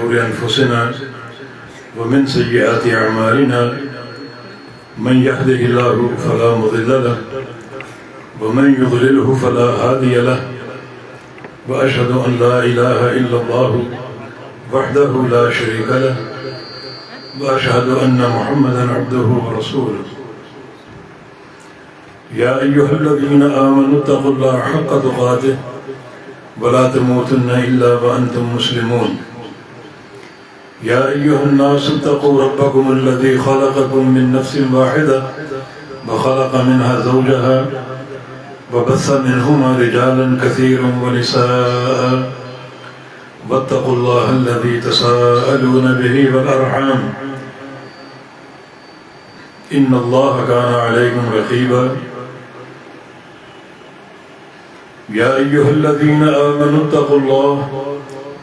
شرور أنفسنا ومن سيئات أعمالنا من يهده الله فلا مضل له ومن يضلله فلا هادي له وأشهد أن لا إله إلا الله وحده لا شريك له وأشهد أن محمدا عبده ورسوله يا أيها الذين آمنوا اتقوا الله حق تقاته ولا تموتن إلا وأنتم مسلمون يا أيها الناس اتقوا ربكم الذي خلقكم من نفس واحدة وخلق منها زوجها وبث منهما رجالا كثيرا ونساء واتقوا الله الذي تساءلون به والأرحام إن الله كان عليكم رقيبا يا أيها الذين آمنوا اتقوا الله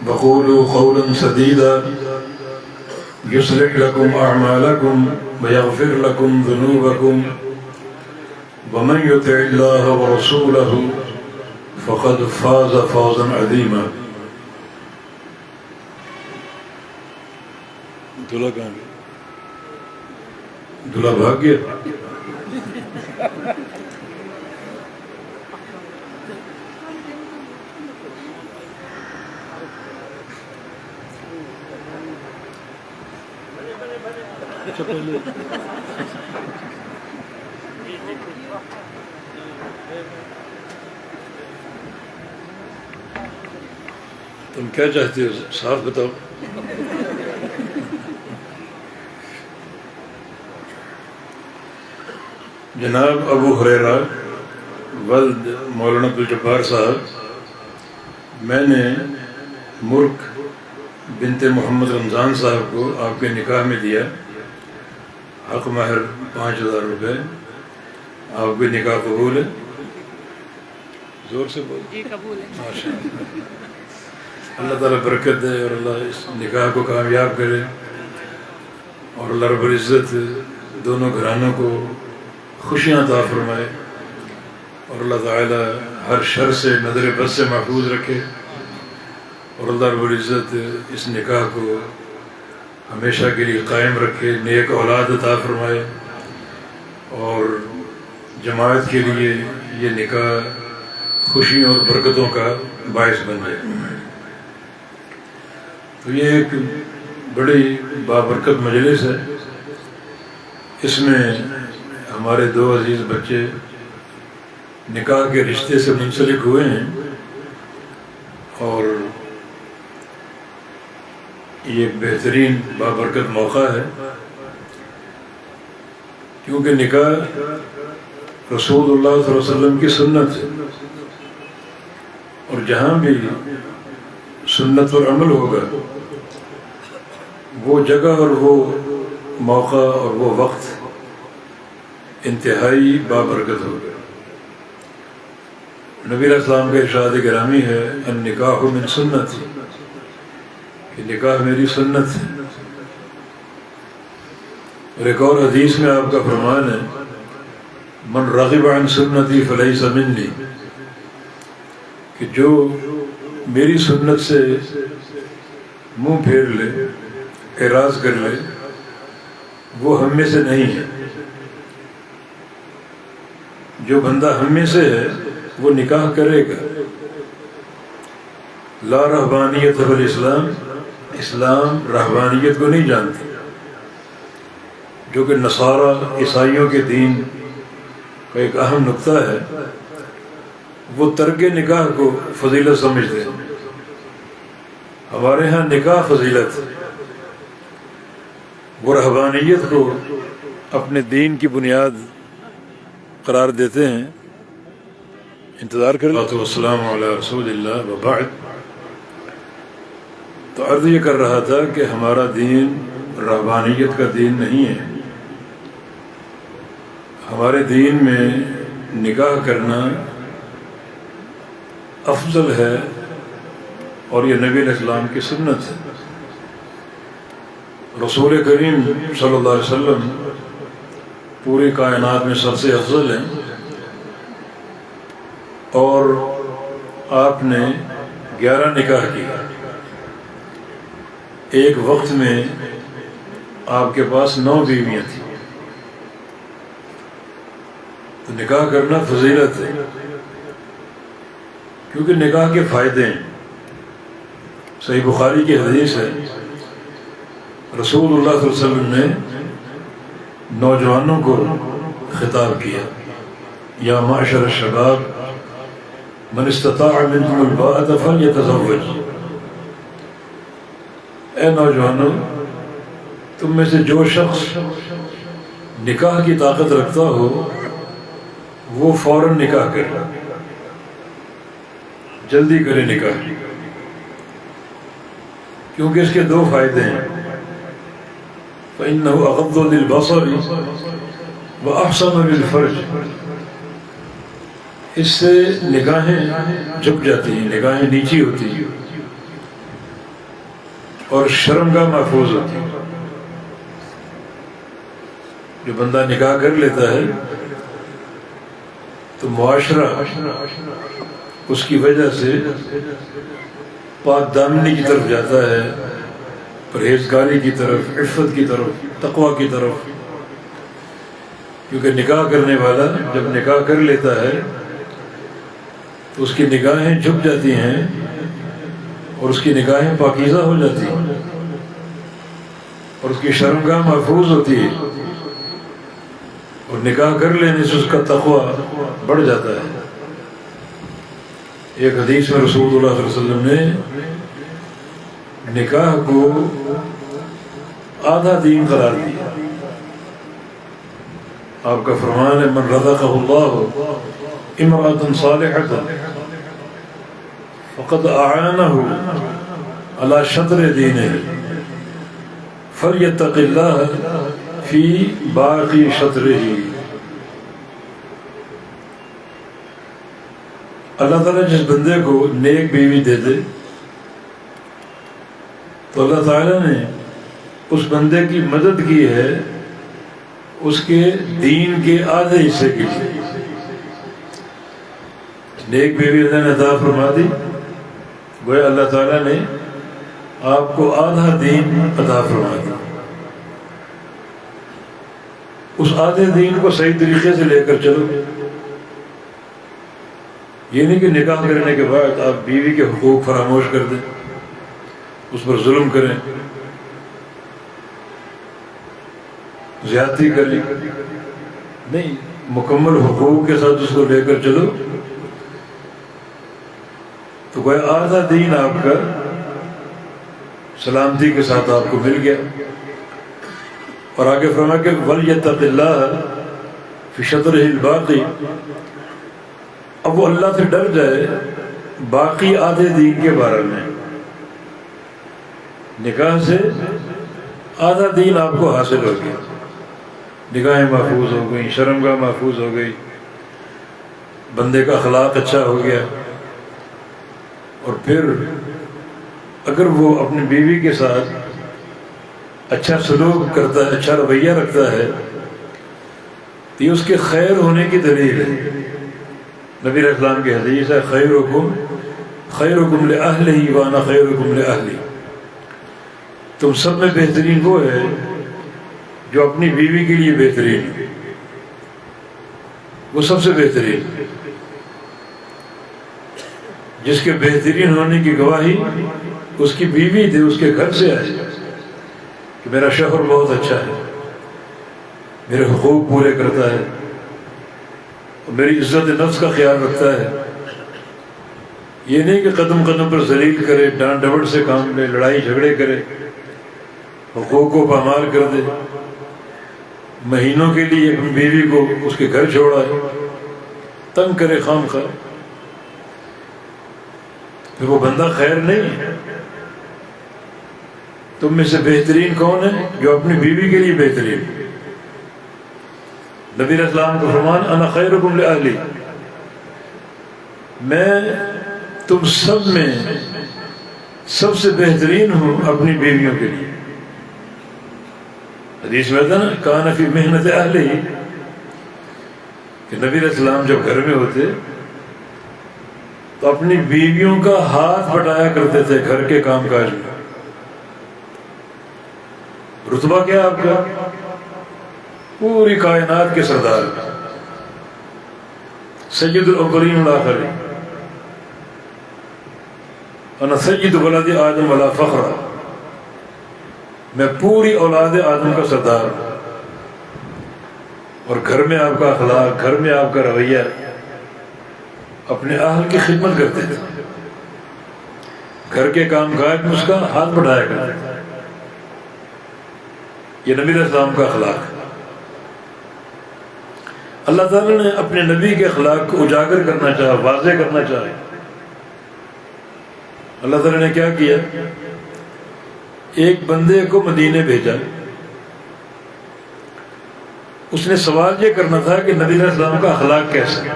وقولوا قولا سديدا يصلح لكم أعمالكم ويغفر لكم ذنوبكم ومن يطع الله ورسوله فقد فاز فوزا عظيما. دلہا بھاگ گیا. تم کیا چاہتے ہو صاف بتاؤ. جناب ابو ہریرہ ولد مولانا عبدالجبار صاحب، میں نے ملک بنت محمد رمضان صاحب کو آپ کے نکاح میں دیا حق مہر 5000 روپے. آپ کے نکاح قبول ہے؟ زور سے بول. جی قبول ہے. ماشاء اللہ تعالیٰ برکت دے اور اللہ اس نکاح کو کامیاب کرے اور اللہ رب العزت دونوں گھرانوں کو خوشیاں عطا فرمائے اور اللہ تعالیٰ ہر شر سے نظر بد سے محفوظ رکھے اور اللہ رب العزت اس نکاح کو ہمیشہ کے لیے قائم رکھے، نیک اولاد عطا فرمائے اور جماعت کے لیے یہ نکاح خوشیوں اور برکتوں کا باعث بن جائے. تو یہ ایک بڑی بابرکت مجلس ہے. اس میں ہمارے 2 عزیز بچے نکاح کے رشتے سے منسلک ہوئے ہیں اور یہ بہترین بابرکت موقع ہے کیونکہ نکاح رسول اللہ صلی اللہ علیہ وسلم کی سنت ہے اور جہاں بھی سنت پر عمل ہوگا وہ جگہ اور وہ موقع اور وہ وقت انتہائی بابرکت ہوگا. نبی علیہ السلام کا ارشاد گرامی ہے النکاح من سنتی، کہ نکاح میری سنت ہے. اور ایک اور حدیث میں آپ کا فرمان ہے من رغب عن سنتی فلیس منی، کہ جو میری سنت سے منہ پھیر لے، اعراض کر لے، وہ ہم میں سے نہیں ہے. جو بندہ ہم میں سے ہے وہ نکاح کرے گا. لا رہبانیت فی الاسلام، اسلام رہبانیت کو نہیں جانتی، جو کہ نصارہ عیسائیوں کے دین کا ایک اہم نقطہ ہے. وہ ترک نکاح کو فضیلت سمجھتے ہیں. ہمارے ہاں نکاح فضیلت، وہ رہبانیت کو اپنے دین کی بنیاد قرار دیتے ہیں. انتظار کر لیں. والسلام علی رسول اللہ وبعد. تو عرض یہ کر رہا تھا کہ ہمارا دین رہبانیت کا دین نہیں ہے. ہمارے دین میں نکاح کرنا افضل ہے اور یہ نبی علیہ السلام کی سنت ہے. رسول کریم صلی اللہ علیہ وسلم پوری کائنات میں سب سے افضل ہیں اور آپ نے 11 نکاح کیا. ایک وقت میں آپ کے پاس 9 بیویاں تھیں، تو نکاح کرنا فضیلت ہے، کیونکہ نکاح کے فائدے ہیں۔ صحیح بخاری کی حدیث ہے، رسول اللہ صلی اللہ علیہ وسلم نے نوجوانوں کو خطاب کیا، یا معشر الشباب من استطاع منکم الباءۃ فلیتزوج، اے نوجوانوں، تم میں سے جو شخص نکاح کی طاقت رکھتا ہو وہ فوراً نکاح کرے، جلدی کرے نکاح، کیونکہ اس کے 2 فائدے ہیں، فإنه أغض للبصر وأحسن للفرج، اس سے نگاہیں جھک جاتی ہیں، نگاہیں نیچی ہوتی ہیں اور شرمگاہ محفوظ ہوتی ہے۔ جو بندہ نکاح کر لیتا ہے تو معاشرہ اس کی وجہ سے پاک دامنی کی طرف جاتا ہے، پرہیزگاری کی طرف، عفت کی طرف، تقوی کی طرف، کیونکہ نکاح کرنے والا جب نکاح کر لیتا ہے تو اس کی نگاہیں جھک جاتی ہیں اور اس کی نگاہیں پاکیزہ ہو جاتی ہیں اور اس کی شرمگاہ محفوظ ہوتی ہے، اور نکاح کر لینے سے اس کا تقوی بڑھ جاتا ہے۔ ایک حدیث میں رسول اللہ صلی اللہ علیہ وسلم نے نکاح کو آدھا دین قرار دیا۔ آپ کا فرمان ہے من رزقہ اللہ امرأة صالحة فقد اعانہ علی شطر دینہ فلیتق اللہ فی باقی شطرہ۔ اللہ تعالیٰ جس بندے کو نیک بیوی دے دے تو اللہ تعالیٰ نے اس بندے کی مدد کی ہے اس کے دین کے آدھے حصے کے لیے۔ نیک بیوی اللہ نے عطا فرما دی، گویا اللہ تعالیٰ نے آپ کو آدھا دین عطا فرما دی۔ اس آدھے دین کو صحیح طریقے سے لے کر چلو، یہ نہیں کہ نکاح کرنے کے بعد آپ بیوی کے حقوق فراموش کر دیں، اس پر ظلم کریں، زیادتی کریں، نہیں، مکمل حقوق کے ساتھ اس کو لے کر چلو تو کوئی آدھا دین آپ کا سلامتی کے ساتھ آپ کو مل گیا۔ اور آگے فرمایا کہ وَلْيَتَّقِ اللَّهَ فِي شَطْرِهِ الْبَاقِي، اب وہ اللہ سے ڈر جائے باقی آدھے دین کے بارے میں۔ نکاح سے آدھا دین آپ کو حاصل ہو گیا، نگاہیں محفوظ ہو گئی، شرمگاہ محفوظ ہو گئی، بندے کا اخلاق اچھا ہو گیا، اور پھر اگر وہ اپنی بیوی کے ساتھ اچھا سلوک کرتا ہے، اچھا رویہ رکھتا ہے تو یہ اس کے خیر ہونے کی دلیل ہے۔ نبی علیہ السلام کی حدیث ہے خیرکم لأہلہ وانا خیرکم لأہلی، تم سب میں بہترین وہ ہے جو اپنی بیوی کے لیے بہترین ہے، وہ سب سے بہترین، جس کے بہترین ہونے کی گواہی اس کی بیوی تھی، اس کے گھر سے آئے کہ میرا شوہر بہت اچھا ہے، میرے حقوق پورے کرتا ہے، میری عزت نفس کا خیال رکھتا ہے۔ یہ نہیں کہ قدم قدم پر ذلیل کرے، ڈانٹ ڈپٹ سے کام لے، لڑائی جھگڑے کرے، حقوق کو پامال کر دے، مہینوں کے لیے اپنی بیوی کو اس کے گھر چھوڑا ہے، تنگ کرے خام خواہ، پھر وہ بندہ خیر نہیں ہے۔ تم میں سے بہترین کون ہے؟ جو اپنی بیوی کے لیے بہترین۔ نبی علیہ السلام کو فرمان انا خیرکم لأہلی، میں تم سب میں سب سے بہترین ہوں اپنی بیویوں کے لیے۔ حدیث میں تھا نا کان فی محنت اہلہ، کہ نبی علیہ السلام جب گھر میں ہوتے تو اپنی بیویوں کا ہاتھ بٹایا کرتے تھے گھر کے کام کاج میں، رتبہ کیا آپ کا؟ پوری کائنات کے سردار، سید الاولین والآخرین، انا سید ولد آدم ولا فخر، میں پوری اولاد آدم کا سردار ہوں۔ اور گھر میں آپ کا اخلاق، گھر میں آپ کا رویہ، اپنے اہل کی خدمت کرتے تھے، گھر کے کام کاج میں اس کا ہاتھ بڑھایا کرتے تھے۔ یہ نبی علیہ السلام کا اخلاق ہے۔ اللہ تعالیٰ نے اپنے نبی کے اخلاق کو اجاگر کرنا چاہا، واضح کرنا چاہا۔ اللہ تعالیٰ نے کیا کیا؟ ایک بندے کو مدینے بھیجا، اس نے سوال یہ کرنا تھا کہ نبی علیہ السلام کا اخلاق کیسا ہے۔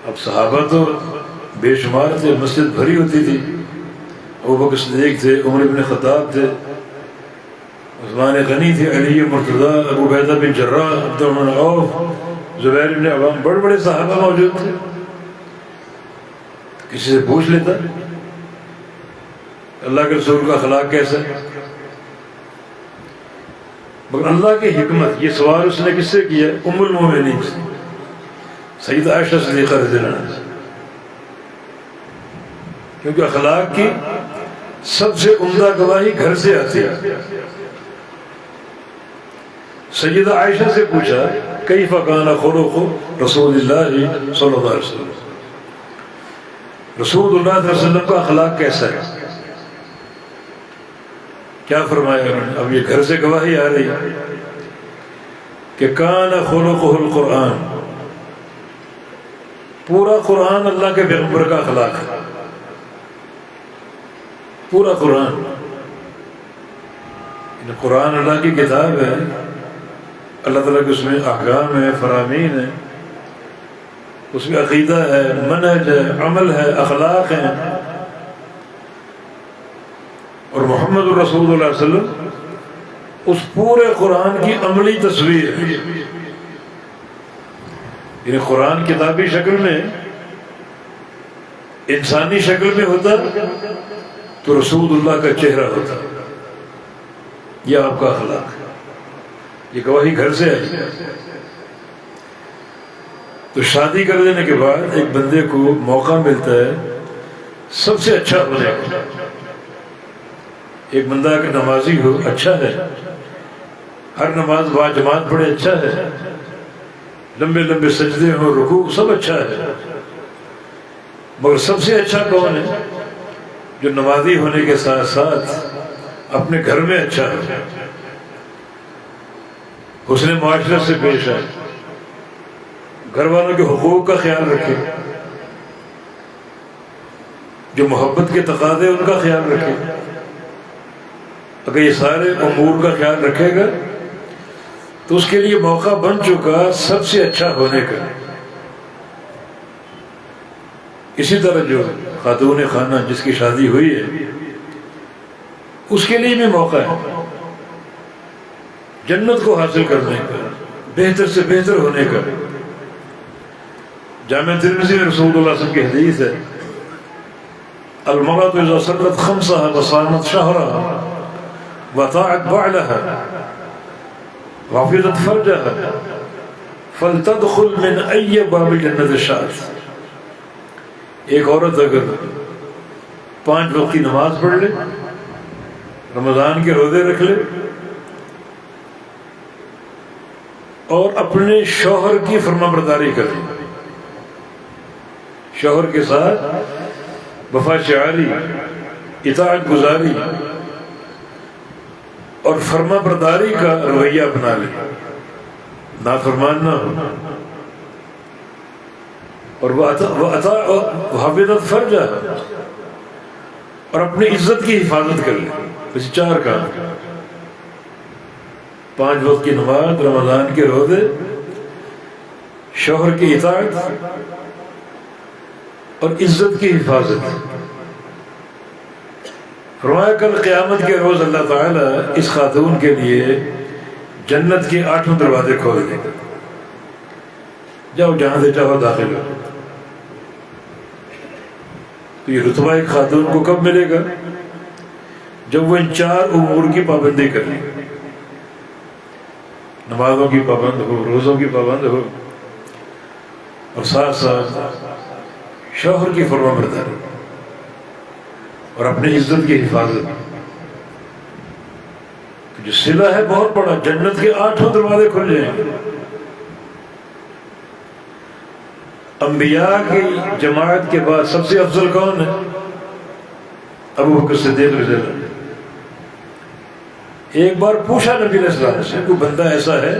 اب صحابہ تو بے شمار تھے، مسجد بھری ہوتی تھی، ابوبکر صدیق تھے، عمر بن خطاب تھے، عثمان غنی تھے، علی مرتضیٰ، ابو عبیدہ بن جراح، عبد الرحمن عوف، زبیر بن عوام، بڑے بڑے صحابہ موجود تھے۔ کسی سے پوچھ لیتا اللہ کے رسول کا اخلاق کیسا ہے؟ مگر اللہ کی حکمت، یہ سوال اس نے کس سے کیا؟ ام المومنین سے، سیدہ عائشہ صدیقہ رضی اللہ عنہا سے، کیونکہ اخلاق کی سب سے عمدہ گواہی گھر سے آتی ہے۔ سیدہ عائشہ سے پوچھا کیف کان خلق رسول اللہ صلی اللہ علیہ وسلم، رسول اللہ صلی اللہ علیہ وسلم کا اخلاق کیسا ہے؟ کیا فرمایا انہوں نے؟ اب یہ گھر سے گواہی آ رہی ہے کہ کان خلقہ القرآن، پورا قرآن اللہ کے پیغمبر کا اخلاق ہے، پورا قرآن۔ قرآن اللہ کی کتاب ہے، اللہ تعالیٰ کے اس میں احکام ہے، فرامین ہے، اس میں عقیدہ ہے، منہج ہے، عمل ہے، اخلاق ہیں، اور محمد رسول اللہ علیہ وسلم اس پورے قرآن کی عملی تصویر ہے۔ یعنی قرآن کتابی شکل میں، انسانی شکل میں ہوتا تو رسول اللہ کا چہرہ ہوتا۔ یہ آپ کا اخلاق ہے، یہ گواہی گھر سے آئی۔ تو شادی کر دینے کے بعد ایک بندے کو موقع ملتا ہے سب سے اچھا ہونے کا۔ ایک بندہ اگر نمازی ہو اچھا ہے، ہر نماز با جماعت پڑھے اچھا ہے، لمبے لمبے سجدے ہوں، رکوع، سب اچھا ہے، مگر سب سے اچھا کون ہے؟ جو نمازی ہونے کے ساتھ ساتھ اپنے گھر میں اچھا ہے، حسن معاشرت سے پیش آئے، گھر والوں کے حقوق کا خیال رکھے، جو محبت کے تقاضے ان کا خیال رکھے۔ اگر یہ سارے امور کا خیال رکھے گا تو اس کے لیے موقع بن چکا سب سے اچھا ہونے کا۔ اسی طرح جو خاتون خانہ جس کی شادی ہوئی ہے اس کے لیے بھی موقع ہے جنت کو حاصل کرنے کا، بہتر سے بہتر ہونے کا۔ جامع ترمذی میں رسول اللہ صلی اللہ علیہ وسلم کی حدیث ہے، المرأة اذا صلت خمسها وصامت شهرها وطاعت بعلها وحفظت فرجها فلتدخل من أي باب الجنة شاءت۔ ایک عورت اگر 5 وقت کی نماز پڑھ لے، رمضان کے روزے رکھ لے، اور اپنے شوہر کی فرما برداری کرے، شوہر کے ساتھ وفا شعاری، اطاعت گزاری اور فرما برداری کا رویہ اپنا لے، نافرمان نہ ہو، اور وہ حفظت فرجہ، اور اپنی عزت کی حفاظت کر لے۔ بس 4 کام، 5 وقت کی نماز، رمضان کے روزے، شوہر کی اطاعت اور عزت کی حفاظت۔ فرمایا کل قیامت کے روز اللہ تعالیٰ اس خاتون کے لیے جنت کے 8 دروازے کھول دیں گے، جاؤ جہاں سے چاہو داخل ہو۔ تو یہ رتبہ ایک خاتون کو کب ملے گا؟ جب وہ ان 4 امور کی پابندی کر لے، نمازوں کی پابند ہو، روزوں کی پابند ہو، اور ساتھ ساتھ شوہر کی فرما برداری اور اپنی عزت کی حفاظت. جو صلہ ہے بہت بڑا، جنت کے 8 دروازے کھل جائیں گے. انبیاء کی جماعت کے بعد سب سے افضل کون ہے؟ ابو بکر صدیق رضی اللہ عنہ. ایک بار پوچھا نبی علیہ السلام سے، کوئی بندہ ایسا ہے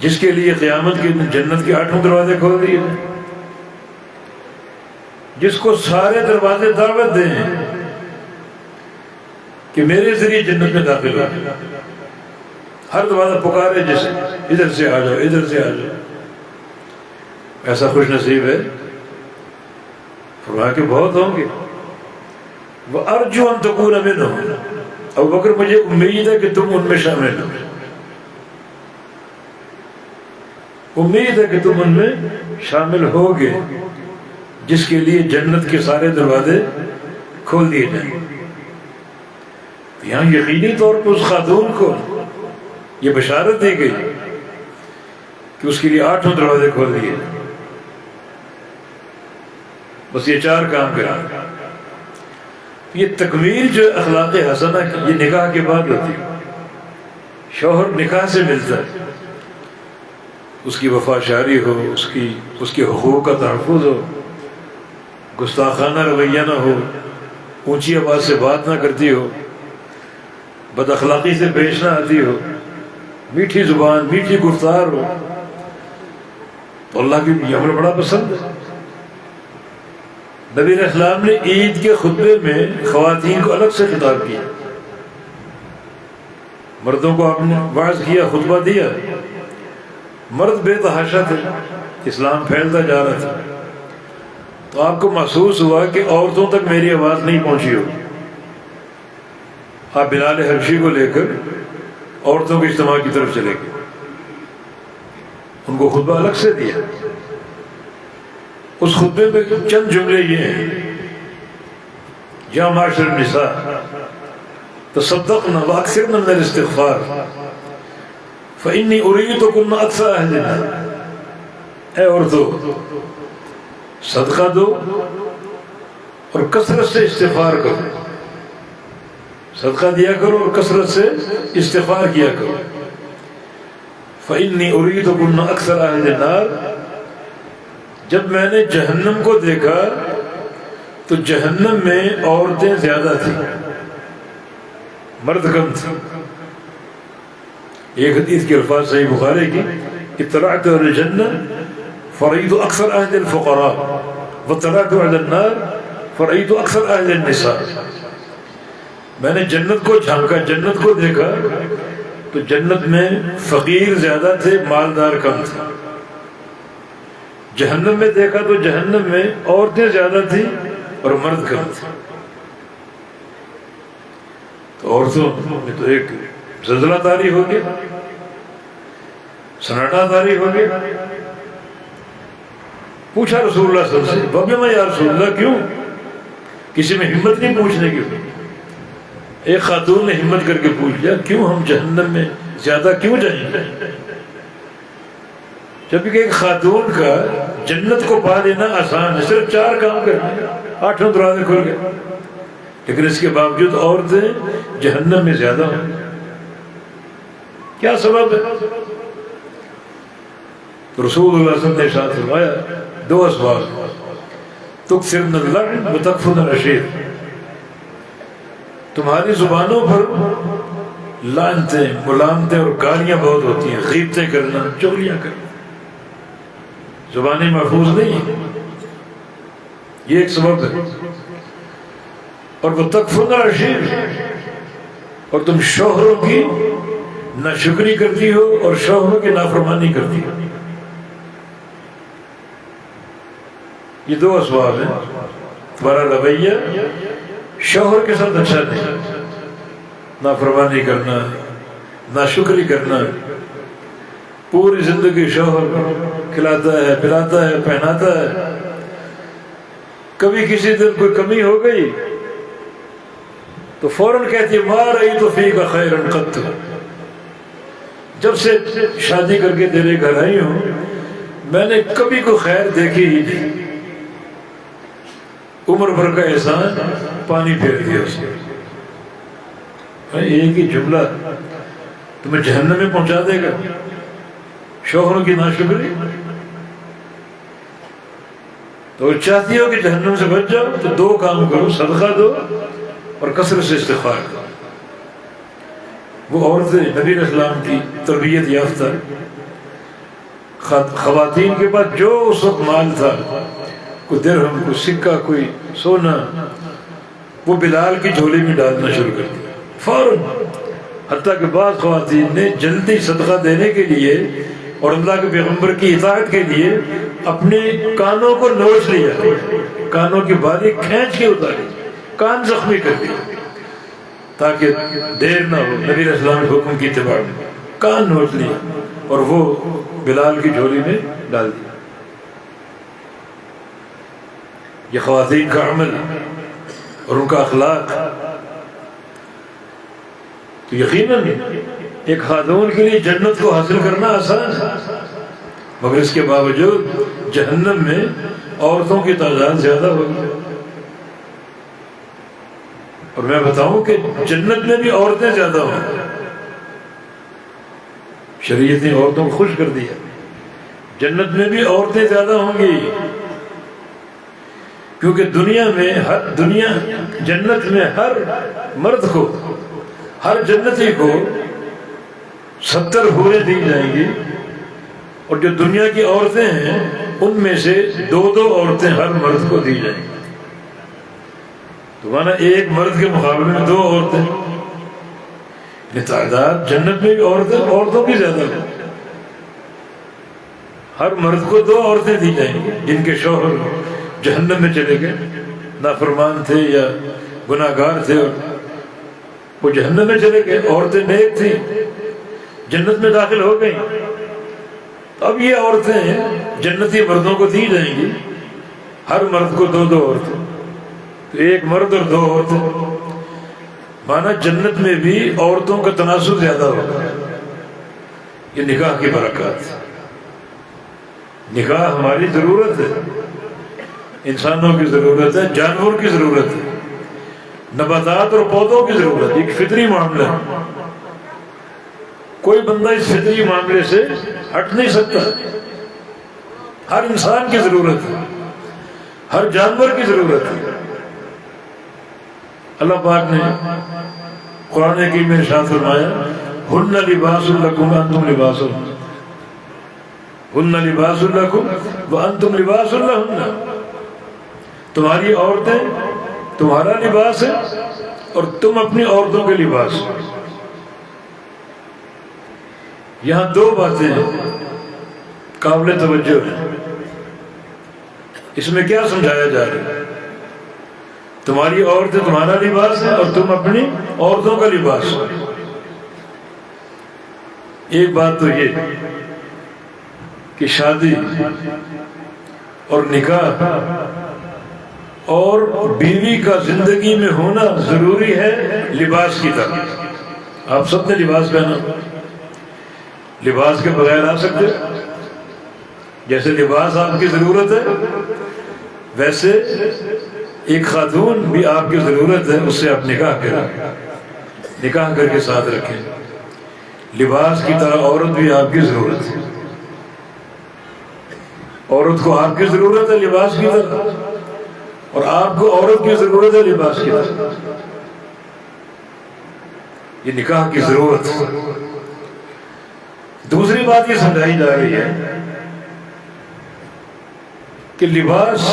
جس کے لیے قیامت کی جنت کے 8 دروازے کھول دیے، جس کو سارے دروازے دعوت دیں کہ میرے ذریعے جنت میں داخل ہو، ہر دروازہ پکارے جسے ادھر سے آ جاؤ، ادھر سے آ جاؤ. ایسا خوش نصیب ہے؟ فرمایا کہ بہت ہوں گے. وَأَرْجُو أَن تَكُونَ مِنْهُمْ. ابو بکر مجھے امید ہے کہ تم ان میں شامل ہو، امید ہے کہ تم ان میں شامل ہوگے جس کے لیے جنت کے سارے دروازے کھول دیے جائیں. یہاں یقینی طور پر اس خاتون کو یہ بشارت دی گئی کہ اس کے لیے 8 دروازے کھول دیے. بس یہ 4 کام کریں. یہ تکمیل جو اخلاق حسنہ کی، یہ نکاح کے بعد ہوتی ہے. شوہر نکاح سے ملتا ہے، اس کی وفا شاری ہو، اس کے حقوق کا تحفظ ہو، گستاخانہ رویہ نہ ہو، اونچی آواز سے بات نہ کرتی ہو، بد اخلاقی سے پیش نہ آتی ہو، میٹھی زبان، میٹھی گفتار ہو، تو اللہ کی یہ عمل بڑا پسند ہے. نبی علیہ السلام نے عید کے خطبے میں خواتین کو الگ سے خطاب کیا. مردوں کو آپ نے واعظ کیا، خطبہ دیا. مرد بے تحاشا تھے، اسلام پھیلتا جا رہا تھا، تو آپ کو محسوس ہوا کہ عورتوں تک میری آواز نہیں پہنچی ہو. آپ بلال حبشی کو لے کر عورتوں کے اجتماع کی طرف چلے گئے، ان کو خطبہ الگ سے دیا. اس خطبے میں چند جملے یہ ہیں: یا معاشر النساء تصدقن واکثرن من الاستغفار فإنی اریدکن اکثر اہل النار. اے عورتوں، صدقہ دو اور کثرت سے استغفار کرو. صدقہ دیا کرو اور کثرت سے استغفار کیا کرو. فإنی اریدکن اکثر اہل النار. جب میں نے جہنم کو دیکھا تو جہنم میں عورتیں زیادہ تھیں، مرد کم تھے. ایک حدیث کے الفاظ صحیح بخاری کی: اطلعت علی الجنہ فرأیت اکثر اہل الفقراء واطلعت علی النار فرأیت اکثر اہل النساء. میں نے جنت کو جھانکا، جنت کو دیکھا تو جنت میں فقیر زیادہ تھے، مالدار کم تھے. جہنم میں دیکھا تو جہنم میں عورتیں زیادہ تھیں اور مرد کم تھے. تو عورتوں میں تو ایک زلزلہ طاری ہو گیا، سناٹا طاری ہو گیا. پوچھا رسول اللہ صلی اللہ علیہ وسلم: بابے میں یا رسول اللہ، کیوں؟ کسی میں ہمت نہیں پوچھنے کی. ایک خاتون نے ہمت کر کے پوچھ لیا: کیوں ہم جہنم میں زیادہ کیوں جائیں گے؟ جبکہ ایک خاتون کا جنت کو پا لینا آسان ہے، صرف 4 کام کرنا، 8 دروازے کھل گئے. لیکن اس کے باوجود عورتیں جہنم میں زیادہ ہیں. کیا سبب ہے؟ تو رسول اللہ صلی اللہ علیہ وسلم نے ارشاد فرمایا 2 اسباب: تکثرن اللعن وتکفرن العشیر. تمہاری زبانوں پر لعنتیں، ملامتیں اور گالیاں بہت ہوتی ہیں، غیبتیں کرنا، چغلیاں کرنا. زبانیں محفوظ نہیں ہیں، یہ ایک سبب ہے. اور وہ تکفرن العشیر، اور تم شوہروں کی ناشکری کرتی ہو اور شوہروں کی نافرمانی کرتی ہو. یہ 2 اسباب ہیں. تمہارا رویہ شوہر کے ساتھ اچھا نہیں، نافرمانی کرنا، ناشکری کرنا. پوری زندگی شوہر کھلاتا ہے، پلاتا ہے، پہناتا ہے. کبھی کسی دن کوئی کمی ہو گئی تو فوراً کہتی ہے ما رأیت فیک خیرا قط، جب سے شادی کر کے تیرے گھر آئی ہوں میں نے کبھی کوئی خیر دیکھی ہی نہیں. عمر بھر کا احسان پانی پھیر دیا اس نے. ایک ہی جملہ تمہیں جہنم میں پہنچا دے گا، شوہروں کی ناشکری. تو چاہتی ہو کہ جہنم سے بچ جاؤ تو دو کام کرو، صدقہ دو اور کثرت سے استغفار کرو. وہ عورتیں نبی علیہ السلام کی تربیت یافتہ خواتین کے پاس جو اس وقت مال تھا، کوئی درہم، کوئی سکہ، کوئی سونا، وہ بلال کی جھولی میں ڈالنا شروع کر دیا فوراً. حتیٰ کہ بعض خواتین نے جلدی صدقہ دینے کے لیے اور اللہ کے پیغمبر کی اطاعت کے لیے اپنے کانوں کو نوچ لیا، کانوں کی بالی کھینچ کے اتاری، کان زخمی کر دیا تاکہ دیر نہ ہو نبی علیہ السلام کے حکم کی اتباع میں. کان نوچ لیا اور وہ بلال کی جھولی میں ڈال دیا. یہ خواتین کا عمل اور ان کا اخلاق. تو یقیناً ایک خاتون کے لیے جنت کو حاصل کرنا آسان ہے، مگر اس کے باوجود جہنم میں عورتوں کی تعداد زیادہ ہوگی. اور میں بتاؤں کہ جنت میں بھی عورتیں زیادہ ہوں. شریعت نے عورتوں کو خوش کر دیا، جنت میں بھی عورتیں زیادہ ہوں گی، کیونکہ جنت میں ہر مرد کو، ہر جنتی کو 70 حوریں دی جائیں گی، اور جو دنیا کی عورتیں ہیں ان میں سے 2 عورتیں ہر مرد کو دی جائیں گی. تو مانا ایک مرد کے مقابلے میں 2 عورتیں. یہ تعداد جنت میں بھی عورتوں کی زیادہ ہے. ہر مرد کو 2 عورتیں دی جائیں گی جن کے شوہر جہنم میں چلے گئے، نافرمان تھے یا گناہگار تھے اور وہ جہنم میں چلے گئے. عورتیں نیک تھیں، جنت میں داخل ہو گئیں. اب یہ عورتیں جنتی مردوں کو دی جائیں گی، ہر مرد کو 2 عورتیں. تو ایک مرد اور 2 عورتیں، مانا جنت میں بھی عورتوں کا تناسب زیادہ ہوگا. یہ نکاح کی برکات. نکاح ہماری ضرورت ہے، انسانوں کی ضرورت ہے، جانور کی ضرورت ہے، نباتات اور پودوں کی ضرورت ہے. ایک فطری معاملہ ہے، کوئی بندہ اس فطری معاملے سے ہٹ نہیں سکتا. ہر انسان کی ضرورت ہے، ہر جانور کی ضرورت ہے. اللہ پاک نے قرآن حکیم میں ارشاد فرمایا ہن لباس لکم وانتم لباس لہن، ہن لباس لکم وانتم لباس لہن. تمہاری عورتیں تمہارا لباس ہے اور تم اپنی عورتوں کے لباس. یہاں 2 باتیں قابل توجہ ہیں. اس میں کیا سمجھایا جا رہا ہے؟ تمہاری عورتیں تمہارا لباس ہے اور تم اپنی عورتوں کا لباس. ایک بات تو یہ کہ شادی اور نکاح اور بیوی کا زندگی میں ہونا ضروری ہے لباس کی طرح. آپ سب نے لباس پہنا، لباس کے بغیر آ سکتے؟ جیسے لباس آپ کی ضرورت ہے ویسے ایک خاتون بھی آپ کی ضرورت ہے، اس سے آپ نکاح کریں، نکاح کر کے ساتھ رکھیں. لباس کی طرح عورت بھی آپ کی ضرورت ہے. عورت کو آپ کی ضرورت ہے لباس کی طرح، اور آپ کو عورت کی ضرورت ہے لباس کی طرح. یہ نکاح کی ضرورت ہے. دوسری بات یہ سمجھائی جا رہی ہے کہ لباس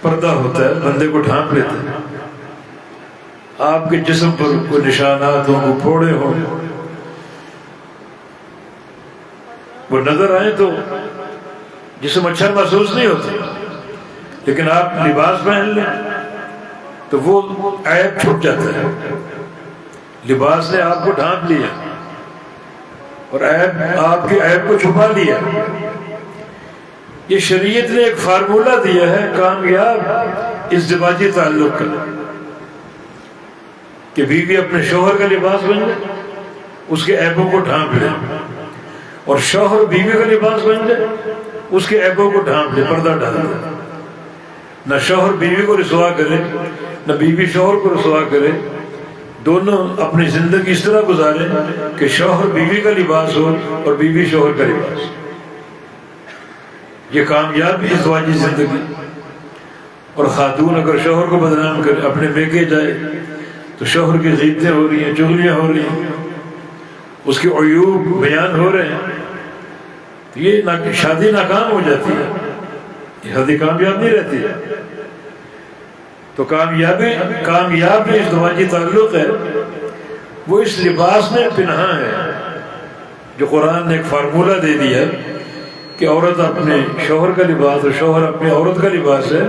پردہ ہوتا ہے، بندے کو ڈھانپ لیتا ہے. آپ کے جسم پر کوئی نشانات ہوں، کوئی پھوڑے ہوں، وہ نظر آئے تو جسم اچھا محسوس نہیں ہوتا، لیکن آپ لباس پہن لیں تو وہ عیب چھپ جاتا ہے. لباس نے آپ کو ڈھانپ لیا اور آپ کے عیب کو چھپا لیا. یہ شریعت نے ایک فارمولہ دیا ہے کامیاب ازدواجی تعلق کا. کہ بیوی اپنے شوہر کا لباس بن جائے، اس کے عیبوں کو ڈھانپ لے، اور شوہر بیوی کا لباس بن جائے، اس کے عیبوں کو ڈھانپ لے، پردہ ڈال دے۔ نہ شوہر بیوی کو رسوا کرے، نہ بیوی شوہر کو رسوا کرے، دونوں اپنی زندگی اس طرح گزاریں کہ شوہر بیوی کا لباس ہو اور بیوی شوہر کا لباس ہو۔ یہ کامیاب ازدواجی زندگی۔ اور خاتون اگر شوہر کو بدنام کرے، اپنے میکے جائے، تو شوہر کی غیبتیں ہو رہی ہیں، چغلیاں ہو رہی ہیں، اس کے عیوب بیان ہو رہے ہیں، یہ شادی ناکام ہو جاتی ہے، یہ شادی کامیاب نہیں رہتی ہے۔ تو کامیاب ازدواجی تعلق ہے وہ اس لباس میں پنہاں ہے، جو قرآن نے ایک فارمولہ دے دیا کہ عورت اپنے شوہر کا لباس اور شوہر اپنی عورت کا لباس ہے۔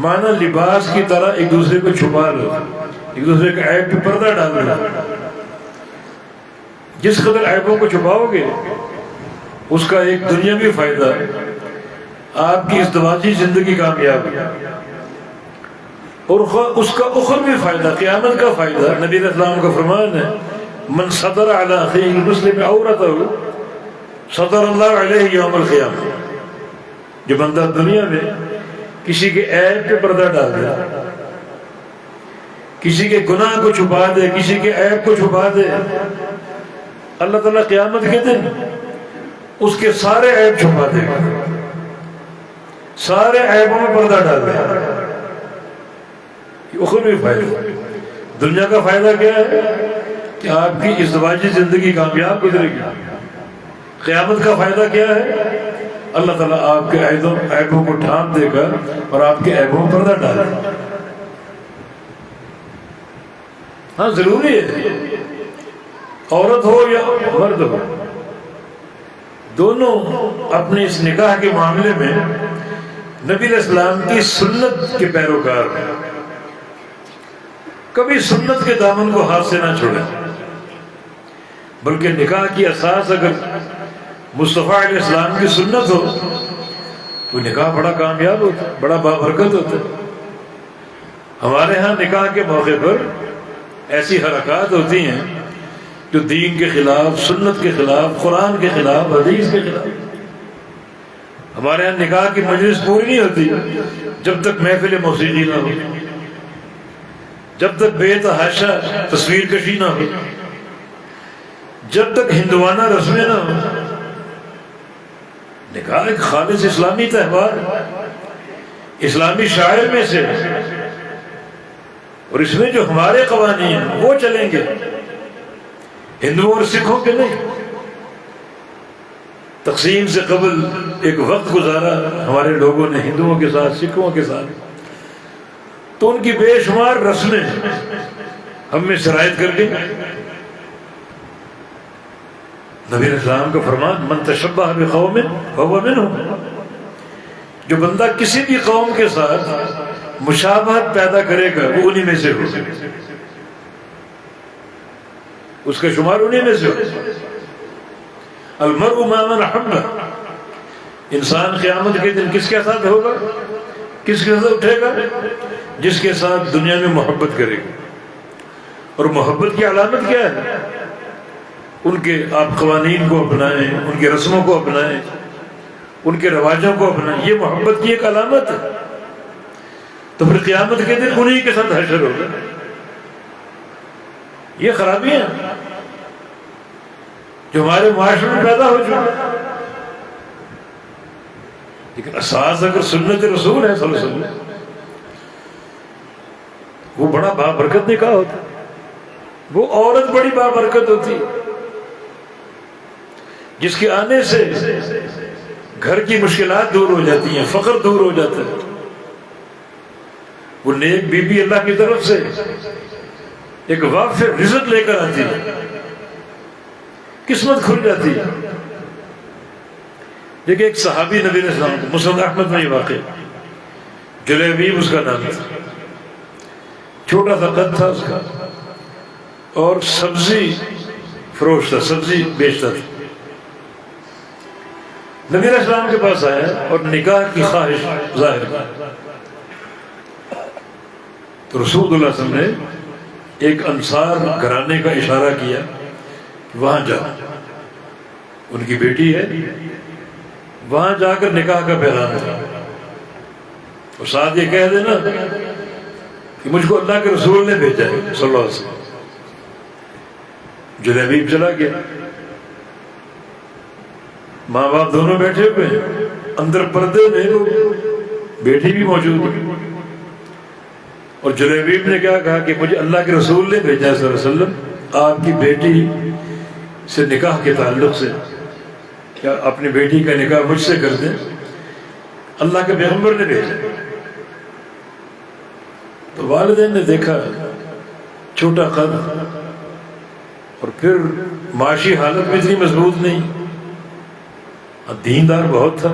معنی لباس کی طرح ایک دوسرے کو چھپا لو، ایک دوسرے کے عیب پہ پردہ ڈال لو۔ جس قدر عیبوں کو چھپاؤ گے اس کا ایک دنیاوی فائدہ، آپ کی ازدواجی زندگی کامیاب ہے، اور اس کا اخروی فائدہ، قیامت کا فائدہ۔ نبی علیہ السلام کا فرمان ہے، من ستر علی اخیہ المسلم عورتہ ستر اللہ علیہ یوم القیامہ۔ جو بندہ دنیا میں کسی کے عیب پہ پردہ ڈال دے، کسی کے گناہ کو چھپا دے، کسی کے عیب کو چھپا دے، اللہ تعالیٰ قیامت کے دن اس کے سارے عیب چھپا دے گا، سارے عیبوں میں پردہ ڈال دے گا۔ یہ اخروی فائدہ۔ دنیا کا فائدہ کیا ہے کہ آپ کی ازدواجی زندگی کامیاب گزرے گی۔ قیامت کا فائدہ کیا ہے؟ اللہ تعالیٰ آپ کے عیبوں کو ڈھانپ دے گا اور آپ کے عیبوں پر پردہ ڈالے گا۔ ہاں ضروری ہے، عورت ہو یا مرد ہو، دونوں اپنے اس نکاح کے معاملے میں نبی علیہ السلام کی سنت کے پیروکار ہیں۔ کبھی سنت کے دامن کو ہاتھ سے نہ چھوڑیں، بلکہ نکاح کی اساس اگر مصطفیٰ علیہ السلام کی سنت ہو تو نکاح بڑا کامیاب ہوتا ہے، بڑا بابرکت ہوتا ہے۔ ہمارے ہاں نکاح کے موقع پر ایسی حرکات ہوتی ہیں جو دین کے خلاف، سنت کے خلاف، قرآن کے خلاف، حدیث کے خلاف۔ ہمارے ہاں نکاح کی مجلس پوری نہیں ہوتی جب تک محفل موسیقی نہ ہو، جب تک بے تحاشا تصویر کشی نہ ہو، جب تک ہندوانہ رسمیں نہ ہو۔ نکاح ایک خالص اسلامی تہوار، اسلامی شاعر میں سے، اور اس میں جو ہمارے قوانین ہیں وہ چلیں گے، ہندوؤں اور سکھوں کے نہیں۔ تقسیم سے قبل ایک وقت گزارا ہمارے لوگوں نے ہندوؤں کے ساتھ، سکھوں کے ساتھ، تو ان کی بے شمار رسمیں ہم میں شرائط کر گئی۔ نبی علیہ السلام کا فرمان، من تشبہ بقوم فہو منہم، جو بندہ کسی بھی قوم کے ساتھ مشابہت پیدا کرے گا وہ انہی میں سے ہو، اس کا شمار انہی میں سے ہو۔ المرء مع من احب، انسان قیامت کے دن کس کے ساتھ ہوگا، کس کے ساتھ اٹھے گا؟ جس کے ساتھ دنیا میں محبت کرے گا۔ اور محبت کی علامت کیا ہے؟ ان کے آپ قوانین کو اپنائیں، ان کے رسموں کو اپنائیں، ان کے رواجوں کو اپنائیں، یہ محبت کی ایک علامت ہے۔ تو پھر قیامت کے دن انہی کے ساتھ حشر ہوگا۔ یہ خرابیاں جو ہمارے معاشرے میں پیدا ہو چکی، لیکن اساس اگر سنت رسول ہے صلی اللہ علیہ وسلم، وہ بڑا بابرکت نکاح ہوتا ہے، وہ عورت بڑی بابرکت ہوتی ہے جس کے آنے سے گھر کی مشکلات دور ہو جاتی ہیں، فقر دور ہو جاتا ہے۔ وہ نیک بی بی اللہ کی طرف سے ایک وافر رزق لے کر آتی ہے، قسمت کھل جاتی ہے۔ دیکھیں ایک صحابی نبی علیہ السلام کو، مسند احمد میں یہ واقع، جلیبیب اس کا نام تھا، چھوٹا سا قد تھا اس کا، اور سبزی فروش تھا، سبزی بیچتا تھا۔ نبی علیہ السلام کے پاس آیا اور نکاح کی خواہش ظاہر کی، تو رسول اللہ صلی اللہ علیہ وسلم نے ایک انصار گھرانے کا اشارہ کیا کہ وہاں جا، ان کی بیٹی ہے، وہاں جا کر نکاح کا پیغام ہے، اور ساتھ یہ کہہ دینا کہ مجھ کو اللہ کے رسول نے بھیجا ہے صلی اللہ علیہ وسلم۔ جلیبیب چلا گیا، ماں باپ دونوں بیٹھے ہوئے ہیں، اندر پردے میں بیٹی بھی موجود ہے، اور جلیبیب نے کیا کہا کہ مجھے اللہ کے رسول نے بھیجا صلی اللہ علیہ وسلم آپ کی بیٹی سے نکاح کے تعلق سے، کیا اپنی بیٹی کا نکاح مجھ سے کر دیں، اللہ کے پیغمبر نے بھیجا۔ تو والدین نے دیکھا چھوٹا قد، اور پھر معاشی حالت میں اتنی مضبوط نہیں، دیندار بہت تھا،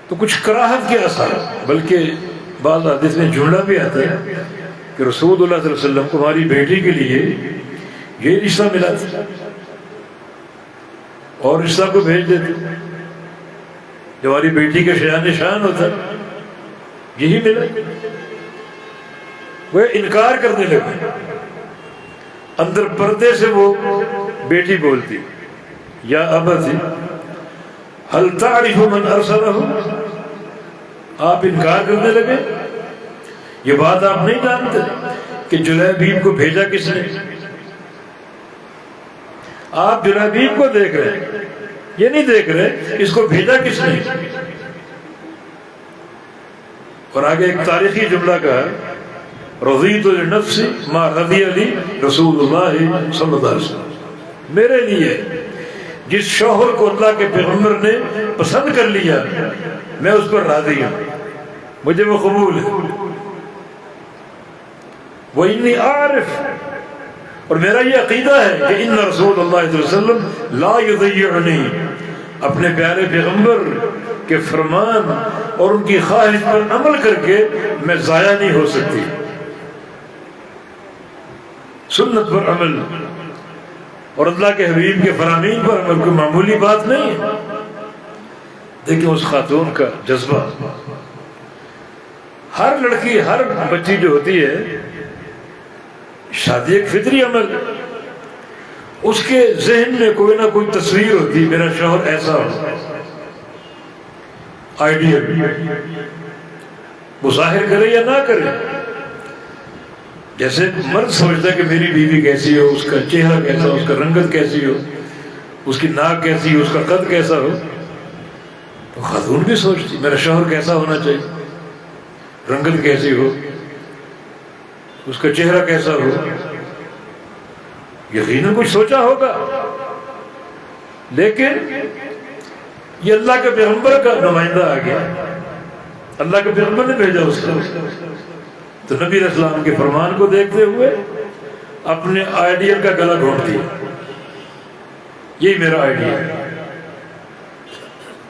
تو کچھ کراہت کے آثار، بلکہ بعض حدیث میں جملہ بھی آتا ہے کہ رسول اللہ صلی اللہ علیہ وسلم کو ہماری بیٹی کے لیے یہ رشتہ ملا تھا، اور رشتہ کو بھیج دیتے، جو ہماری بیٹی کے شان شان ہوتا یہی ملا۔ وہ انکار کرنے لگے، اندر پردے سے وہ بیٹی بولتی یا ابتی هل تعرف من ارسلہ، آپ انکار کرنے لگے، یہ بات آپ نہیں جانتے کہ جلیبیب کو بھیجا کس نے؟ آپ جلیبیب کو دیکھ رہے ہیں، یہ نہیں دیکھ رہے اس کو بھیجا کس نے۔ اور آگے ایک تاریخی جملہ کہا، رضیت لنفسی ما رضی لی رسول اللہ صلی اللہ علیہ وسلم، میرے لیے جس شوہر کو اللہ کے پیغمبر نے پسند کر لیا میں اس پر راضی ہوں، مجھے وہ قبول ہے۔ وَإِنِّي عَارِف، اور میرا یہ عقیدہ ہے کہ ان رسول اللہ صلی اللہ علیہ وسلم لا یضیعنی، اپنے پیارے پیغمبر کے فرمان اور ان کی خواہش پر عمل کر کے میں ضائع نہیں ہو سکتی۔ سنت پر عمل اور اللہ کے حبیب کے فرامین پر عمل کوئی معمولی بات نہیں ہے۔ دیکھیں اس خاتون کا جذبہ، ہر لڑکی ہر بچی جو ہوتی ہے، شادی ایک فطری عمل، اس کے ذہن میں کوئی نہ کوئی تصویر ہوتی، میرا شوہر ایسا ہو، آئیڈیل، وہ ظاہر کرے یا نہ کرے۔ جیسے مرد سوچتا ہے کہ میری بیوی کیسی ہو، اس کا چہرہ کیسا ہو، اس کا رنگت کیسی ہو، اس کی ناک کیسی ہو، اس کا قد کیسا ہو، تو خاتون بھی سوچتی میرا شوہر کیسا ہونا چاہیے، رنگت کیسی ہو، اس کا چہرہ کیسا ہو، یقیناً کچھ سوچا ہوگا۔ لیکن یہ اللہ کے پیغمبر کا نمائندہ آ گیا، اللہ کے پیغمبر نے بھیجا اس کو، تو نبی علیہ السلام کے فرمان کو دیکھتے ہوئے اپنے آئیڈیل کا گلا گھونٹ دیا، یہی میرا آئیڈیل ہے،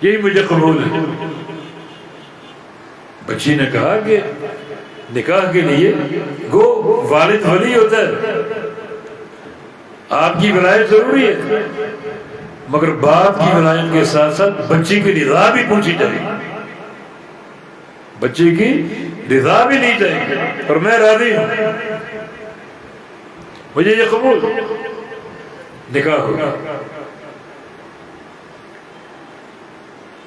یہی مجھے قبول ہے۔ بچی نے کہا کہ نکاح کے لیے گو والد ولی ہوتا ہے، آپ کی ولایت ضروری ہے، مگر باپ کی ولایت کے ساتھ ساتھ بچی کی رضا بھی پوچھی جائے، بچی کی رضا بھی نہیں چاہیے، اور میں راضی ہوں، مجھے یہ قبول، نکاح ہوگا۔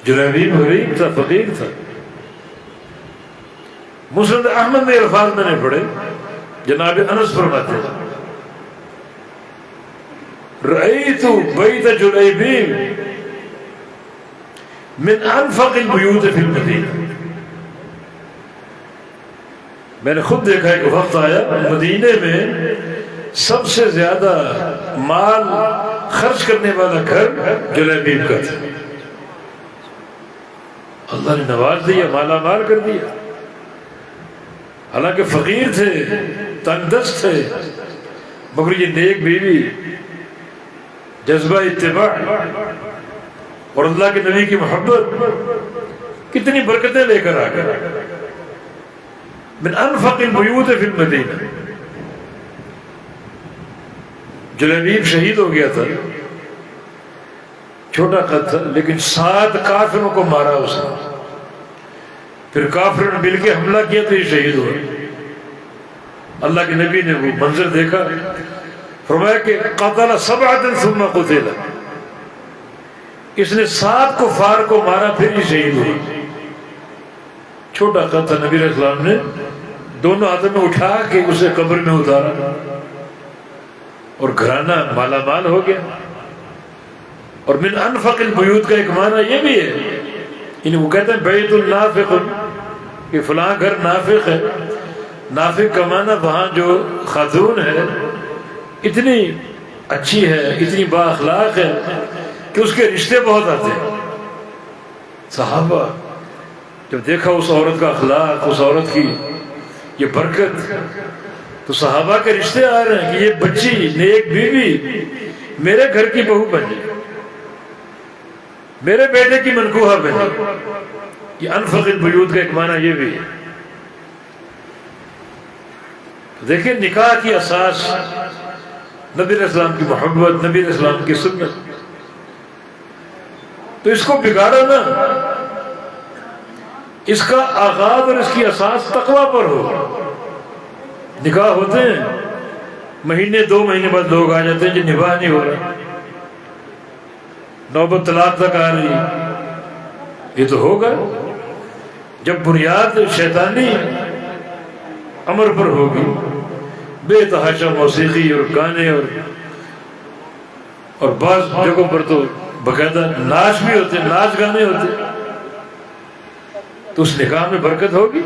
جلیبیب غریب تھا، فقیر تھا۔ مسند احمد میں الفاظ میں نے پڑھے، جناب انس فرماتے ہیں، رأیت بیت جلیبیب من انفق البیوت فی المدینہ، میں نے خود دیکھا ایک وقت آیا مدینے میں سب سے زیادہ مال خرچ کرنے والا گھر جلیبیب کا تھا، اللہ نے نواز دیا، مالا مال کر دیا، حالانکہ فقیر تھے، تنگ دست تھے، مگر یہ نیک بیوی، جذبہ اتباع اور اللہ کے نبی کی محبت کتنی برکتیں لے کر آ گئے۔ من انفق البیوت فی المدینہ، جلیبیب شہید ہو گیا تھا، چھوٹا قد تھا، لیکن 7 کافروں کو مارا اس نے، پھر کافروں نے مل کے حملہ کیا تو یہ شہید ہوئے۔ اللہ کے نبی نے وہ منظر دیکھا، فرمایا کہ قتل 7 ثم قتل، اس نے 7 کفار کو مارا پھر ہی شہید ہوئی۔ چھوٹا قد تھا، نبی علیہ السلام نے دونوں ہاتھوں میں اٹھا کے اسے قبر میں اتارا اور گھرانہ مالا مال ہو گیا۔ اور من انفق البیوت کا ایک معنی یہ بھی ہے، یعنی وہ کہتے ہیں بیت النافق، کہ فلاں گھر نافق ہے۔ نافق کا معنی وہاں جو خاتون ہے اتنی اچھی ہے، اتنی با اخلاق ہے کہ اس کے رشتے بہت آتے ہیں۔ صحابہ جب دیکھا اس عورت کا اخلاق، اس عورت کی یہ برکت، تو صحابہ کے رشتے آ رہے ہیں کہ یہ بچی نیک بیوی میرے گھر کی بہو بن جائے، میرے بیٹے کی منکوہہ بن جائے۔ یہ انفق البیوت کا ایک معنی یہ بھی ہے۔ دیکھیں نکاح کی اساس نبی علیہ السلام کی محبت، نبی علیہ السلام کی سنت، تو اس کو بگاڑا نا، اس کا آغاز اور اس کی اساس تقویٰ پر ہو۔ نکاح ہوتے ہیں مہینے 2 مہینے بعد لوگ آ جاتے ہیں جو نباہ نہیں ہو رہا، نوبت طلاق تک آ رہی، یہ تو ہوگا جب بنیاد شیطانی امر پر ہوگی، بے تحاشا موسیقی اور گانے اور بعض جگہوں پر تو باقاعدہ ناچ بھی ہوتے، ناچ گانے ہوتے، تو اس نکاح میں برکت ہوگی؟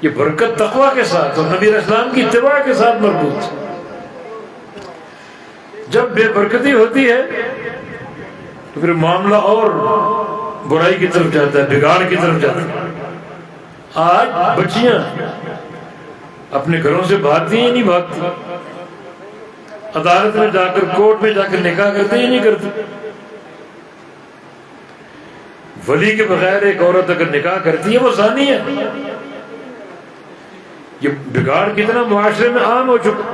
یہ برکت تقویٰ کے ساتھ اور نبی علیہ السلام کی اتباع کے ساتھ مربوط۔ جب بے برکتی ہوتی ہے تو پھر معاملہ اور برائی کی طرف جاتا ہے، بگاڑ کی طرف جاتا ہے۔ آج بچیاں اپنے گھروں سے بھاگتی ہیں، نہیں بھاگتی، عدالت میں جا کر، کورٹ میں جا کر نکاح کرتے ہیں، نہیں کرتے۔ ولی کے بغیر ایک عورت اگر نکاح کرتی ہے وہ زانی ہے۔ یہ بگاڑ کتنا معاشرے میں عام ہو چکا،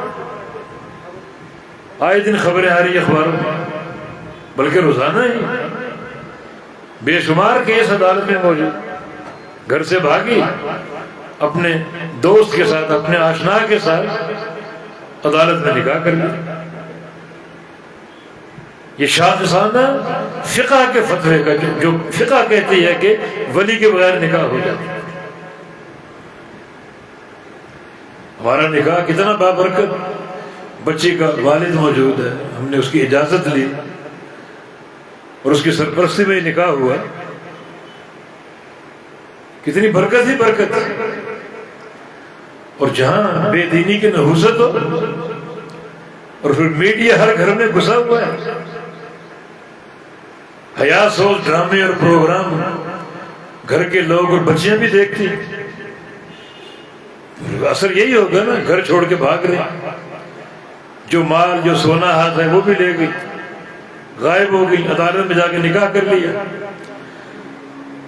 آئے دن خبریں آ رہی اخباروں میں، بلکہ روزانہ ہی بے شمار کیس عدالت میں موجود۔ گھر سے بھاگی، اپنے دوست کے ساتھ، اپنے آشنا کے ساتھ عدالت میں نکاح کر لی۔ یہ شاذانہ فقہ کے فتوے کا جو فقہ کہتی ہے کہ ولی کے بغیر نکاح ہو جاتا ہے۔ ہمارا نکاح کتنا بابرکت، بچی کا والد موجود ہے، ہم نے اس کی اجازت لی اور اس کی سرپرستی میں نکاح ہوا، کتنی برکت ہی برکت۔ اور جہاں بے دینی کی نحوست ہو اور پھر میڈیا ہر گھر میں گھسا ہوا ہے، حیا سوز ڈرامے اور پروگرام گھر کے لوگ اور بچیاں بھی دیکھتی، اثر یہی ہوگا نا، گھر چھوڑ کے بھاگ رہے، جو مال جو سونا ہاتھ ہے وہ بھی لے گئی، غائب ہو گئی، عدالت میں جا کے نکاح کر لیا۔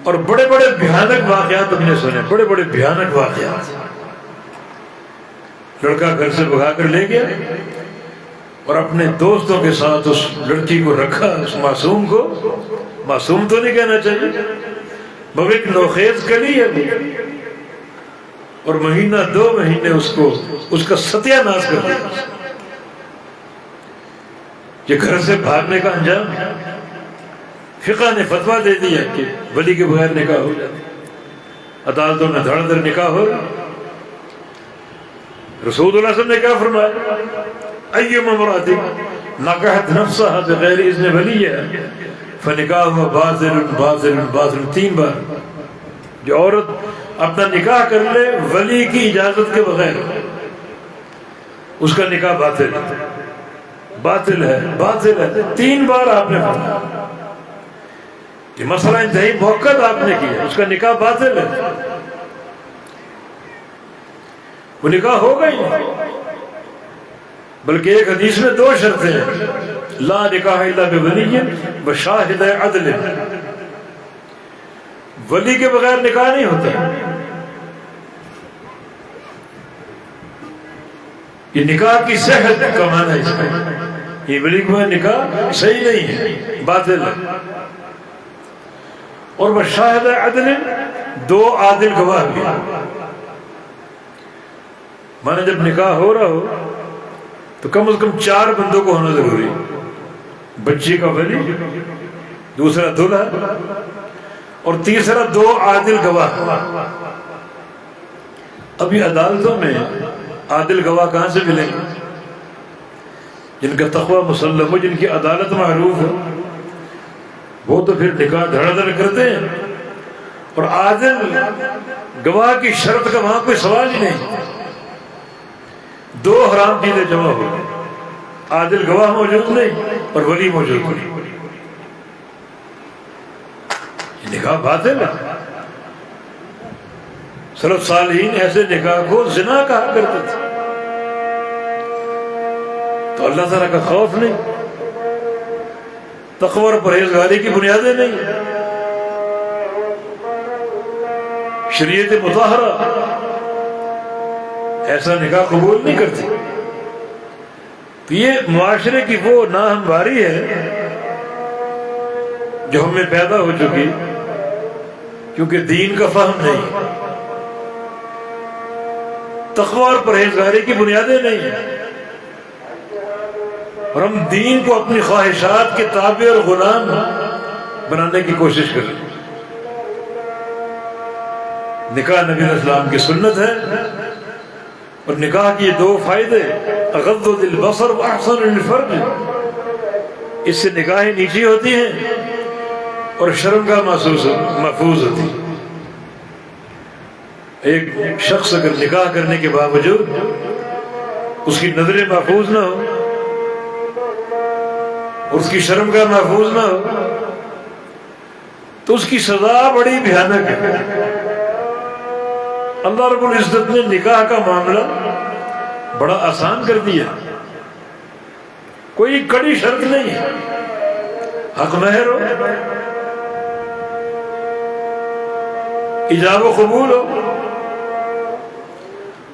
اور بڑے بڑے بھیانک واقعات ہم نے سنے، بڑے بڑے بھیانک واقعات۔ لڑکا گھر سے بھگا کر لے گیا اور اپنے دوستوں کے ساتھ اس لڑکی کو رکھا، اس معصوم کو، معصوم تو نہیں کہنا چاہیے، مگر ایک نوخیز کلی ہے، اور مہینہ 2 مہینے اس کا ستیہ ناش کر دیا۔ یہ گھر سے بھاگنے کا انجام ہے۔ فقہ نے فتویٰ دے دیا کہ ولی کے بغیر نکاح ہو جاتا، عدالتوں میں دھڑ دھڑ نکاح ہو۔ رسول اللہ صلی اللہ علیہ وسلم نے کیا فرمایا؟ ایما امرأۃ نکحت نفسها بغیر اذن ولیها فنکاحها باطل باطل باطل، 3 بار۔ جو عورت اپنا نکاح کر لے ولی کی اجازت کے بغیر، اس کا نکاح باطل باطل ہے، باطل ہے، 3 بار آپ نے فرمایا۔ یہ مسئلہ انتہائی موقت آپ نے کیا، اس کا نکاح باطل ہے، وہ نکاح ہوگا ہی نہیں۔ بلکہ ایک حدیث میں 2 شرطیں ہیں، لا نکاح الا بولی وشاہد عدل، ولی کے بغیر نکاح نہیں ہوتا۔ یہ نکاح کی صحت کا معنی ہے اس کا، یہ ولی کے بغیر نکاح صحیح نہیں ہے، باطل ہے۔ اور وشاہد عدل، 2 عادل گواہ بھی، مانا جب نکاح ہو رہا ہو تو کم از کم 4 بندوں کو ہونا ضروری ہے. بچی کا ولی، دوسرا دلہا، اور تیسرا 2 عادل گواہ. ابھی عدالتوں میں عادل گواہ کہاں سے ملیں گے؟ جن کا تقوی مسلم ہو، جن کی عدالت معروف ہو، وہ تو پھر نکاح دھڑا دھڑ کرتے ہیں. اور عادل گواہ کی شرط کا وہاں کوئی سوال ہی نہیں. 2 حرام چیزیں جمع ہو گئی، عادل گواہ موجود نہیں اور ولی موجود نہیں. یہ نکاح باطل ہے. سلف صالحین ایسے نکاح کو زنا کہا کرتے تھے. تو اللہ تعالیٰ کا خوف نہیں، تقوی اور پرہیزگاری کی بنیادیں نہیں، شریعت مطہرہ ایسا نکاح قبول نہیں کرتی. تو یہ معاشرے کی وہ ناہمواری ہے جو ہم میں پیدا ہو چکی، کیونکہ دین کا فہم نہیں، تقوی اور پرہیزگاری کی بنیادیں نہیں ہیں، اور ہم دین کو اپنی خواہشات کے تابع اور غلام بنانے کی کوشش کریں. نکاح نبی علیہ السلام کی سنت ہے، اور نکاح کے 2 فائدے اغض للبصر واحسن للفرج. اس سے نگاہیں نیچی ہوتی ہیں اور شرمگاہ محفوظ ہوتی ہے. ایک شخص اگر نکاح کرنے کے باوجود اس کی نظریں محفوظ نہ ہو، اس کی شرمگاہ محفوظ نہ ہو، تو اس کی سزا بڑی بھیانک ہے. اللہ رب العزت نے نکاح کا معاملہ بڑا آسان کر دیا، کوئی کڑی شرط نہیں ہے. حق مہر ہو، ایجاب و قبول ہو،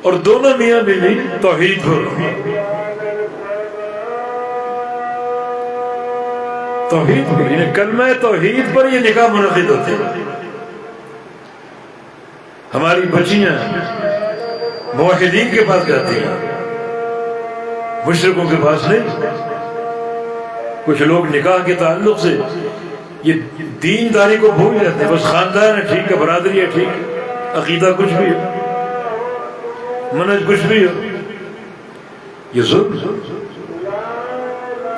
اور دونوں میاں بیوی توحید ہو. توحید پر، یعنی کلمہ توحید پر یہ نکاح منعقد ہوتے ہیں. ہماری بچیاں موحدین کے پاس جاتی ہیں، مشرکوں کے پاس نہیں. کچھ لوگ نکاح کے تعلق سے یہ دینداری کو بھول جاتے ہیں. بس خاندان ہے ٹھیک ہے، برادری ہے ٹھیک ہے، عقیدہ کچھ بھی ہو، منہج کچھ بھی ہو. یہ ظلم.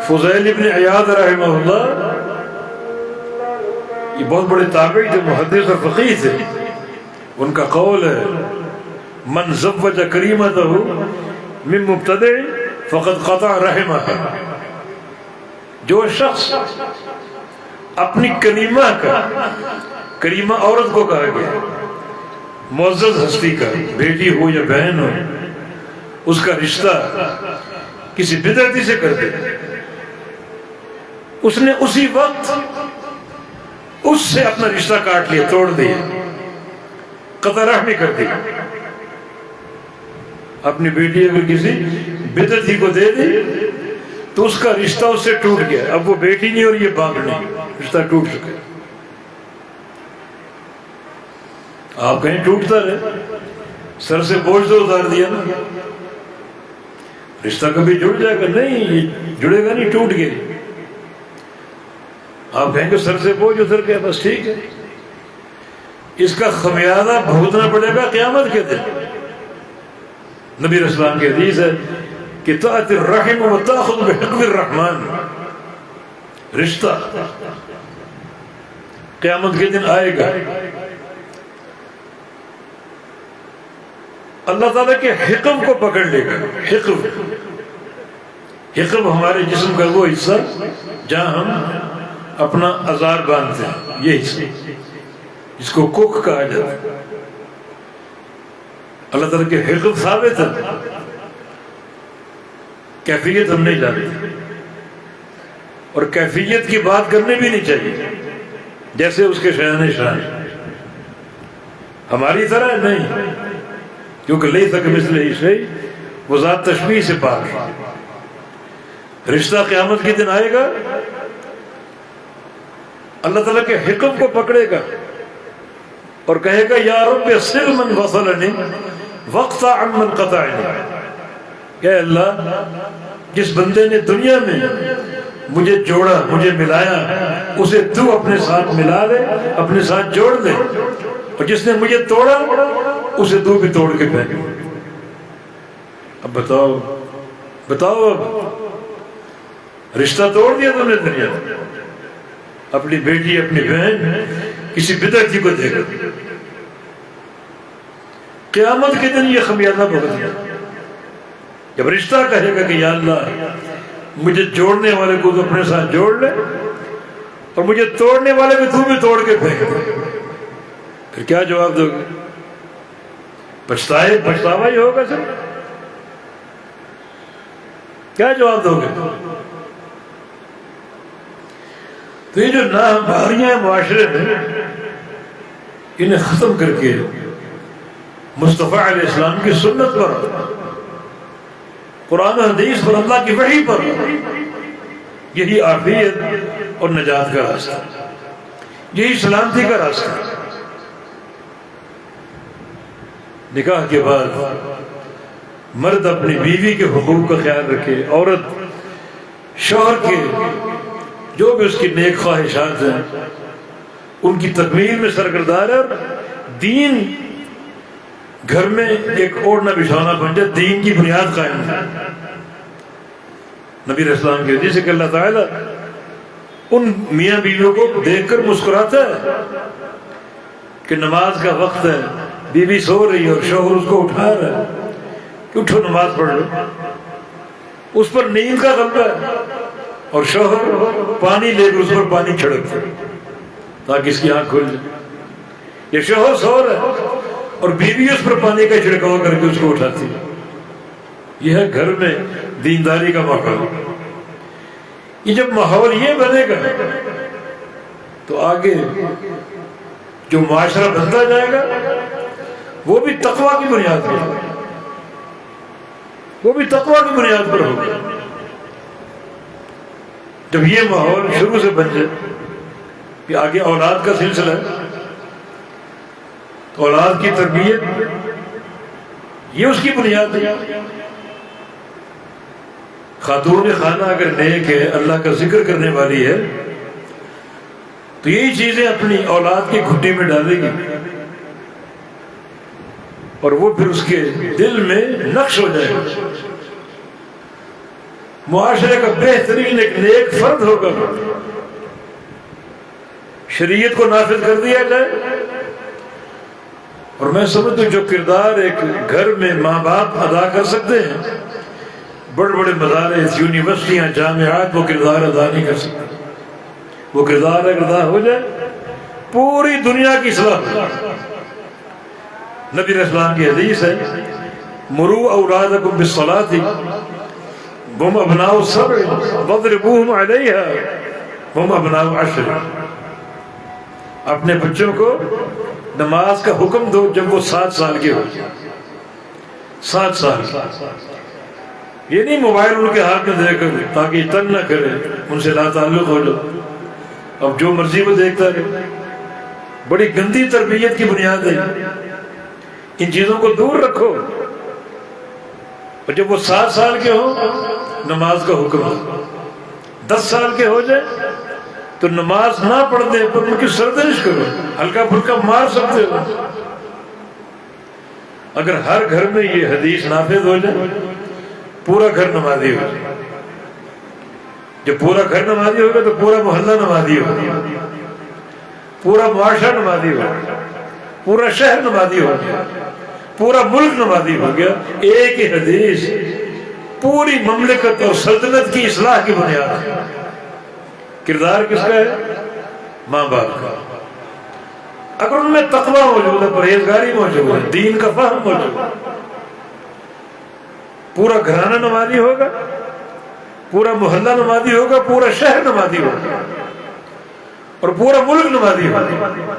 فضیل ابن عیاض رحمہ اللہ یہ بہت بڑے تابعی تھے، محدث اور فقیہ تھے. ان کا قول ہے من زوج کریمتہ من مبتدع فقد قطع رحمہ. جو شخص اپنی کریمہ کا، کریمہ عورت کو کہا گیا، معزز ہستی کا، بیٹی ہو یا بہن ہو، اس کا رشتہ کسی بدعتی سے کر دے، اس نے اسی وقت اس سے اپنا رشتہ کاٹ لیا، توڑ دیا، قطع رحمی کر دی. اپنی بیٹی اگر کسی بدعتی کو دے دی تو اس کا رشتہ اس سے ٹوٹ گیا. اب وہ بیٹی نہیں اور یہ باپ نہیں، رشتہ ٹوٹ چکا. آپ کہیں ٹوٹتا رہے، سر سے بوجھ تو اتار دیا نا، رشتہ کبھی جڑ جائے گا؟ نہیں، یہ جڑے گا نہیں، ٹوٹ گیا. آپ کہیں کہ سر سے بوجھ اتر گیا، بس ٹھیک ہے. اس کا خمیازہ بھگتنا پڑے گا قیامت کے دن. نبی علیہ السلام کی حدیث ہے کہ تأتی الرحم و تأخذ بحقب الرحمن. رشتہ قیامت کے دن آئے گا، اللہ تعالیٰ کے حقب کو پکڑ لے گا. حقب، حقب ہمارے جسم کا وہ حصہ جہاں ہم اپنا ازار باندھتے ہیں، یہ حصہ جس کو کوکھ کہا جاتا ہے. اللہ تعالیٰ کے حقب ثابت ہے، کیفیت ہم نہیں جانتے، اور کیفیت کی بات کرنے بھی نہیں چاہیے جیسے اس کے شان شان ہماری طرح نہیں، کیونکہ لیس کمثلہ شیء، وہ ذات تشبیہ سے پاک ہے. رشتہ قیامت کے دن آئے گا، اللہ تعالیٰ کے حقب کو پکڑے گا اور کہے گا یا رب صل من وصلنی وقطع عمن قطعنی، کہ اللہ جس بندے نے دنیا میں مجھے جوڑا، مجھے ملایا، اسے تو اپنے ساتھ ملا لے، اپنے ساتھ جوڑ دے، اور جس نے مجھے توڑا اسے تو بھی توڑ کے پھینک۔ اب بتاؤ اب رشتہ توڑ دیا تم نے دنیا میں، اپنی بیٹی اپنی بہن کسی بدعتی کو دے کر، قیامت کے دن یہ خمیازہ بھگت گیا جب رشتہ کہے گا کہ یا اللہ مجھے جوڑنے والے کو تو اپنے ساتھ جوڑ لے، اور مجھے توڑنے والے کو تو بھی توڑ کے پھینک دے، پھر کیا جواب دو گے؟ پچھتاوا ہی ہوگا سر، کیا جواب دو گے؟ تو یہ جو ناہمواریاں ہیں معاشرے میں، انہیں ختم کر کے مصطفیٰ علیہ السلام کی سنت پر، قرآن و حدیث پر، اللہ کی وحی پر، یہی عافیت اور نجات کا راستہ، یہی سلامتی کا راستہ۔ نکاح کے بعد مرد اپنی بیوی کے حقوق کا خیال رکھے، عورت شوہر کے جو بھی اس کی نیک خواہشات ہیں ان کی تکمیل میں سرگردار ہے، اور دین گھر میں ایک اوڑھنا بچھونا بن جائے، دین کی بنیاد قائم ہے۔ نبی علیہ السلام کی حدیث ہے کہ اللہ تعالیٰ ان میاں بیویوں کو دیکھ کر مسکراتا ہے کہ نماز کا وقت ہے، بیوی سو رہی ہے اور شوہر اس کو اٹھا رہا ہے کہ اٹھو نماز پڑھ لو، اس پر نیند کا غلبہ ہے، اور شوہر پانی لے کر اس پر پانی چھڑکتا ہے تاکہ اس کی آنکھ کھل جائے۔ یہ شوہر سو رہا ہے اور بیوی اس پر پانی کا چھڑکاؤ کر کے اس کو اٹھاتی ہے۔ یہ ہے گھر میں دینداری کا ماحول۔ یہ جب ماحول یہ بنے گا تو آگے جو معاشرہ بنتا جائے گا وہ بھی تقویٰ کی بنیاد پر ہوگا، وہ بھی تقویٰ کی بنیاد پر ہوگا۔ جب یہ ماحول شروع سے بن جائے کہ آگے اولاد کا سلسلہ ہے، تو اولاد کی تربیت یہ اس کی بنیاد ہے۔ خاتون خانہ اگر نیک ہے، اللہ کا ذکر کرنے والی ہے، تو یہی چیزیں اپنی اولاد کی گھٹی میں ڈالے گی، اور وہ پھر اس کے دل میں نقش ہو جائے گا۔ معاشرے کا بہترین ایک نیک فرد ہوگا، شریعت کو نافذ کر دیا جائے۔ اور میں سمجھتا ہوں جو کردار ایک گھر میں ماں باپ ادا کر سکتے ہیں، بڑے بڑے مدارس، یونیورسٹیاں، جامعات وہ کردار ادا نہیں کر سکتے۔ وہ کردار اگر ادا ہو جائے پوری دنیا کی اصلاح۔ نبی علیہ السلام کی حدیث ہے، مروا اولادکم بالصلاۃ وهم ابناء السبع واضربوهم علیہا وهم ابناء العشر۔ اپنے بچوں کو نماز کا حکم دو جب وہ 7 سال کے ہو، 7 سال۔ یہ نہیں موبائل ان کے ہاتھ میں دے کر تاکہ تنگ نہ کرے، ان سے لا تعلق ہو جاؤ، اب جو مرضی وہ دیکھتا رہے۔ بڑی گندی تربیت کی بنیاد ہے، ان چیزوں کو دور رکھو۔ اور جب وہ 7 سال کے ہوں نماز کا حکم ہے، 10 سال کے ہو جائے تو نماز نہ پڑھنے پر ان کی سرزنش کرو، ہلکا پھلکا مار سکتے ہو۔ اگر ہر گھر میں یہ حدیث نافذ ہو جائے پورا گھر نمازی ہو جائے۔ جب پورا گھر نمازی ہوگا تو پورا محلہ نمازی ہوگا، پورا معاشرہ نمازی ہوگا، پورا شہر نمازی ہو گیا، پورا ملک نمازی ہو گیا۔ ایک ہی حدیث پوری مملکت اور سلطنت کی اصلاح کی بنیاد ہے۔ کردار کس کا ہے؟ ماں باپ کا۔ اگر ان میں تقویٰ موجود ہے، پرہیزگاری موجود ہے، دین کا فہم موجود ہے، پورا گھرانہ نمازی ہوگا، پورا محلہ نمازی ہوگا، پورا شہر نمازی ہوگا، اور پورا ملک نمازی ہوگا۔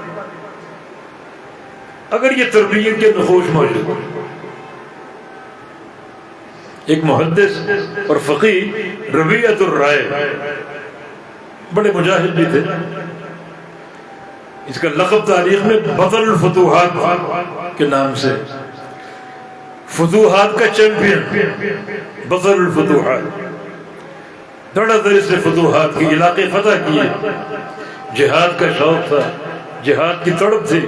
اگر یہ تربیت کے نقوش موجود ہیں۔ ایک محدث اور فقیہ ربیعۃ الرائے، بڑے مجاہد بھی تھے، اس کا لقب تاریخ میں بطل الفتوحات کے نام سے۔ فتوحات کا چیمپئن، بطل الفتوحات، دڑا دڑ سے فتوحات کے علاقے فتح کیے، جہاد کا شوق تھا، جہاد کی تڑپ تھی۔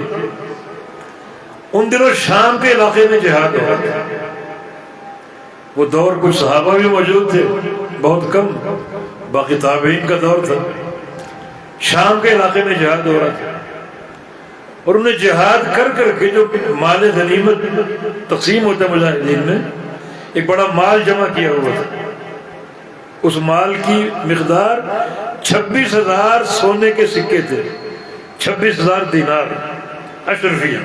ان دنوں شام کے علاقے میں جہاد ہوا تھا، وہ دور کچھ صحابہ بھی موجود تھے، بہت کم، باقی تابعین کا دور تھا۔ شام کے علاقے میں جہاد ہو رہا تھا، اور انہیں جہاد کر کر کے جو مال غنیمت تقسیم ہوتا ہے مجاہدین میں، ایک بڑا مال جمع کیا ہوا تھا۔ اس مال کی مقدار 26,000 سونے کے سکے تھے، 26,000 دینار اشرفیہ۔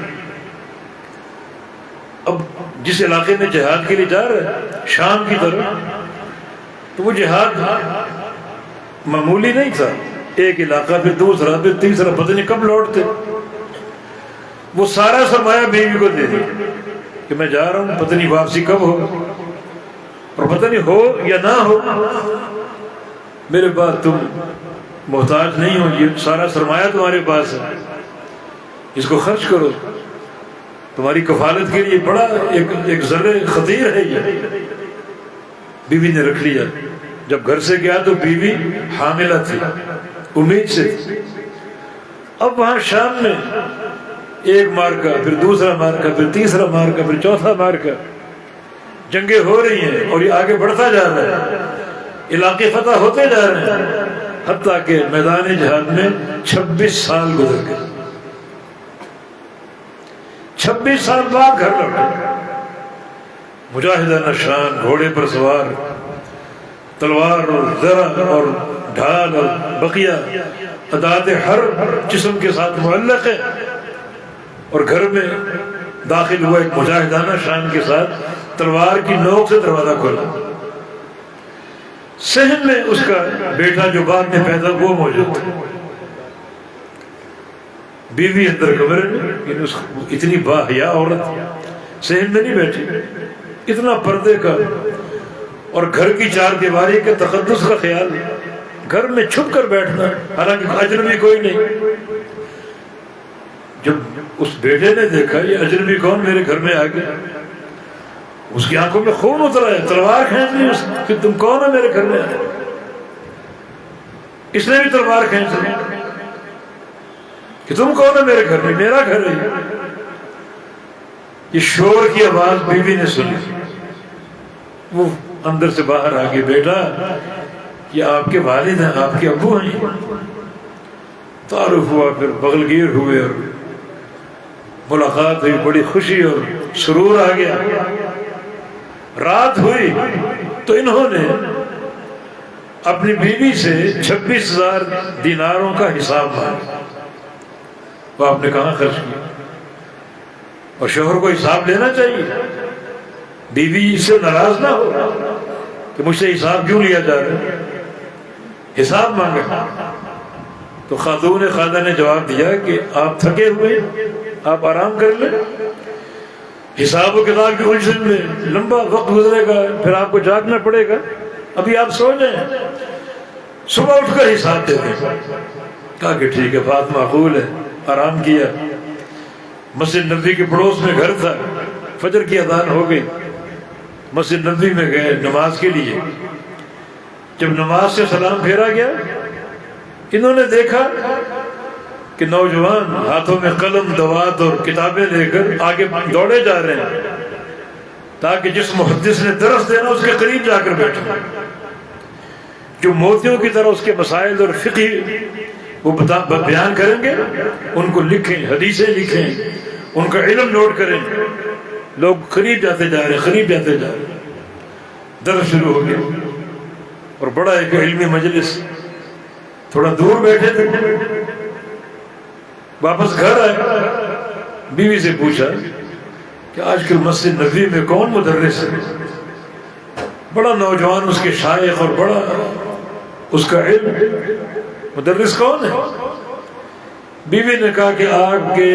اب جس علاقے میں جہاد کے لیے جا رہے ہیں شام کی طرف، تو وہ جہاد معمولی نہیں تھا، ایک علاقہ پھر دوسرا پھر تیسرا، پتہ نہیں کب لوٹتے۔ وہ سارا سرمایہ بیوی کو دے دیا کہ میں جا رہا ہوں، پتہ نہیں واپسی کب ہو، اور پتہ نہیں ہو یا نہ ہو، میرے بعد تم محتاج نہیں ہو، یہ سارا سرمایہ تمہارے پاس ہے، اس کو خرچ کرو، تمہاری کفالت کے لیے بڑا ایک ذرے خطیر ہے یہ۔ بیوی نے رکھ لیا۔ جب گھر سے گیا تو بیوی حاملہ تھی، امید سے تھی۔ اب وہاں شام میں ایک مارکا، پھر دوسرا مارکا، پھر تیسرا مارکا، پھر چوتھا مارکا، جنگیں ہو رہی ہیں اور یہ آگے بڑھتا جا رہا ہے، علاقے فتح ہوتے جا رہے ہیں، حتیٰ کہ میدان جہاد میں 26 سال گزر گئے۔ 26 سال بعد گھر لوٹے، مجاہدانہ شان، گھوڑے پر سوار، تلوار اور زرہ اور ڈھال اور بقیہ ادات حرب جسم کے ساتھ معلق ہے، اور گھر میں داخل ہوا ایک مجاہدانہ شان کے ساتھ، تلوار کی نوک سے دروازہ کھولا۔ صحن میں اس کا بیٹا جو بعد میں پیدا وہ موجود تھا، بیوی اندر کمرے میں، اتنی باحیا عورت صحن میں نہیں بیٹھی، اتنا پردے کا اور گھر کی چار دیواری کے تقدس کا خیال، گھر میں چھپ کر بیٹھنا، حالانکہ اجنبی کوئی نہیں۔ جب اس بیٹے نے دیکھا یہ اجنبی کون میرے گھر میں آ گیا، اس کی آنکھوں میں خون اترا ہے، تلوار کھینچ لی اس کہ تم کون ہو میرے گھر میں آئے۔ اس نے بھی تلوار کھینچ لی کہ تم کون ہو میرے گھر میں، میرا گھر ہے۔ یہ شور کی آواز بیوی نے سنی، وہ اندر سے باہر آ گئی، بیٹا یہ آپ کے والد ہیں، آپ کے ابو ہیں۔ تعارف ہوا، پھر بغلگیر ہوئے اور ملاقات ہوئی، بڑی خوشی اور سرور آ گیا۔ رات ہوئی تو انہوں نے اپنی بیوی سے 26,000 دیناروں کا حساب مانگا، وہ آپ نے کہاں خرچ کیا؟ اور شوہر کو حساب لینا چاہیے، بیوی اس سے ناراض نہ ہو کہ مجھ سے حساب کیوں لیا جا رہا ہے، حساب مانگا۔ تو خاتون خادہ نے جواب دیا کہ آپ تھکے ہوئے، آپ آرام کر لیں، حساب و کتاب کی الجھن میں لمبا وقت گزرے گا، پھر آپ کو جاگنا پڑے گا، ابھی آپ سو جائیں، صبح اٹھ کر حساب دے دیں۔ کہا کہ ٹھیک ہے، بات معقول ہے۔ آرام کیا، مسجد نبوی کے پڑوس میں گھر تھا، فجر کی اذان ہو گئی، مسجد نبوی میں گئے نماز کے لیے۔ جب نماز سے سلام پھیرا گیا، انہوں نے دیکھا کہ نوجوان ہاتھوں میں قلم، دوات اور کتابیں لے کر آگے دوڑے جا رہے ہیں تاکہ جس محدث نے درس دینا اس کے قریب جا کر بیٹھے، جو موتیوں کی طرح اس کے مسائل اور فقہ وہ بیان کریں گے، ان کو لکھیں، حدیثیں لکھیں، ان کا علم نوٹ کریں۔ لوگ قریب جاتے جا رہے، قریب جاتے جا رہے، درس شروع ہو گیا، اور بڑا ایک علمی مجلس، تھوڑا دور بیٹھے تھے۔ واپس گھر آئے، بیوی سے پوچھا کہ آج کل مسجد نبوی میں کون مدرس ہے؟ بڑا نوجوان اس کے شائخ اور بڑا اس کا علم، مدرس کون ہے؟ بیوی نے کہا کہ آپ کے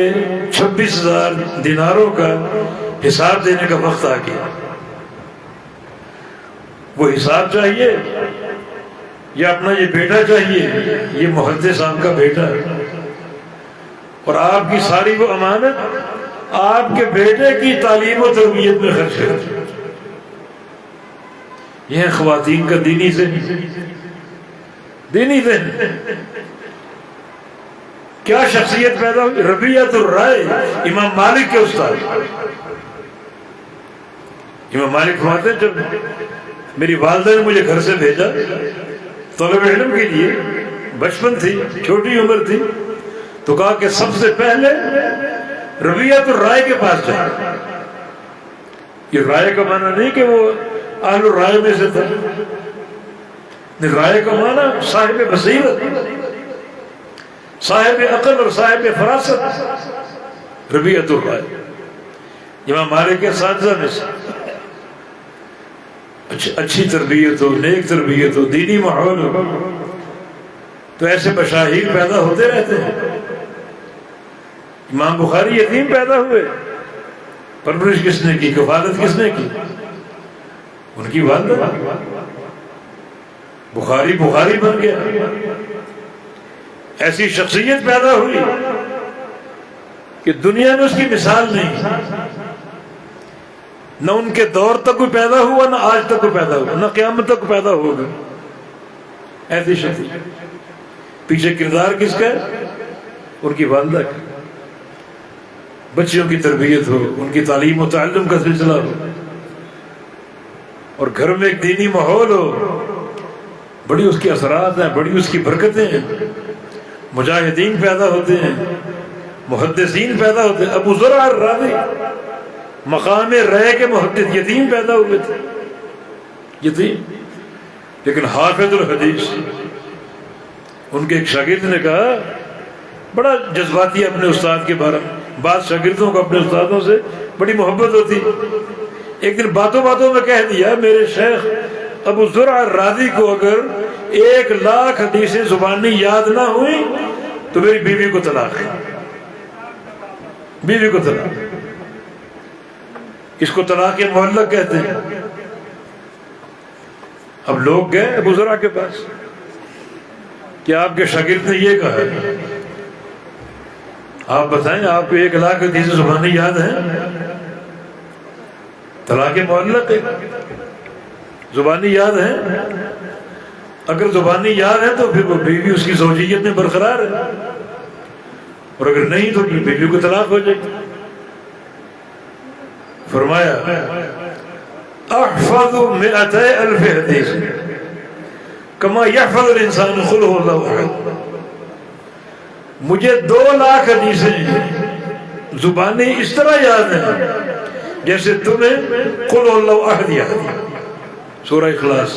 26,000 دیناروں کا حساب دینے کا وقت آ گیا۔ وہ حساب چاہیے یا اپنا یہ بیٹا چاہیے؟ یہ محدث صاحب کا بیٹا ہے، اور آپ کی ساری وہ امانت آپ کے بیٹے کی تعلیم و تربیت میں خرچ کرتے ہیں۔ یہ ہے خواتین کا دینی ذہن، دینی ذہن۔ کیا شخصیت پیدا ہوئی؟ ربیعۃ الرائے، امام مالک کے استاد۔ امام مالک فرماتے ہیں جب میری والدہ نے مجھے گھر سے بھیجا طلب علم کے لیے، بچپن تھی، چھوٹی عمر تھی، تو کہا کہ سب سے پہلے ربیعۃ الرائے کے پاس جائیں۔ یہ رائے کا معنی نہیں کہ وہ اہل الرائے میں سے تھا، رائے کا معنی صاحب بصیرت، صاحب عقل اور صاحب فراست، ربیعۃ الرائے۔ امام مالک کے اساتذہ میں سے اچھی تربیت ہو، نیک تربیت ہو، دینی ماحول ہو تو ایسے مشاہیر پیدا ہوتے رہتے ہیں۔ امام بخاری یتیم پیدا ہوئے، پرورش کس نے کی، کفالت کس نے کی؟ ان کی والدہ۔ بخاری بن گیا۔ ایسی شخصیت پیدا ہوئی کہ دنیا میں اس کی مثال نہیں، نہ ان کے دور تک کوئی پیدا ہوا، نہ آج تک کوئی پیدا ہوا، نہ قیامت تک پیدا ہوگا۔ ایسی شخصیت۔ پیچھے کردار کس کا ہے؟ ان کی والدہ کا۔ بچیوں کی تربیت ہو، ان کی تعلیم و تعلم کا سلسلہ ہو، اور گھر میں ایک دینی ماحول ہو، بڑی اس کے اثرات ہیں، بڑی اس کی برکتیں ہیں۔ مجاہدین پیدا ہوتے ہیں، محدثین پیدا ہوتے ہیں۔ ابو زرع الرازی مقام رے کے محدث، یتیم پیدا ہوئے تھے، یتیم، لیکن حافظ الحدیث۔ ان کے ایک شاگرد نے کہا، بڑا جذباتی اپنے استاد کے بارے میں، بعض شاگردوں کو اپنے استادوں سے بڑی محبت ہوتی، ایک دن باتوں باتوں میں کہہ دیا، میرے شیخ ابو زرع الرازی کو اگر 1,00,000 حدیثیں زبانی یاد نہ ہوئی تو میری بیوی کو طلاق ہے، بیوی کو طلاق۔ اس کو طلاق معلق کہتے ہیں۔ اب لوگ گئے ابو زرع کے پاس کہ آپ کے شاگرد نے یہ کہا، آپ بتائیں آپ کو 1,00,000 حدیثیں زبانی یاد ہیں؟ طلاق معلق ہے، زبانی یاد ہے؟ اگر زبانی یاد ہے تو پھر وہ بیوی اس کی زوجیت میں برقرار ہے، اور اگر نہیں تو بیوی کو طلاق ہو جائے گی۔ فرمایا احفظ 200,000 حدیث کما یحفظ الانسان خلق اللہ احد۔ مجھے 2,00,000 حدیثیں زبانی اس طرح یاد ہیں جیسے تمہیں قل اللہ احد یاد ہے، سورہ اخلاص،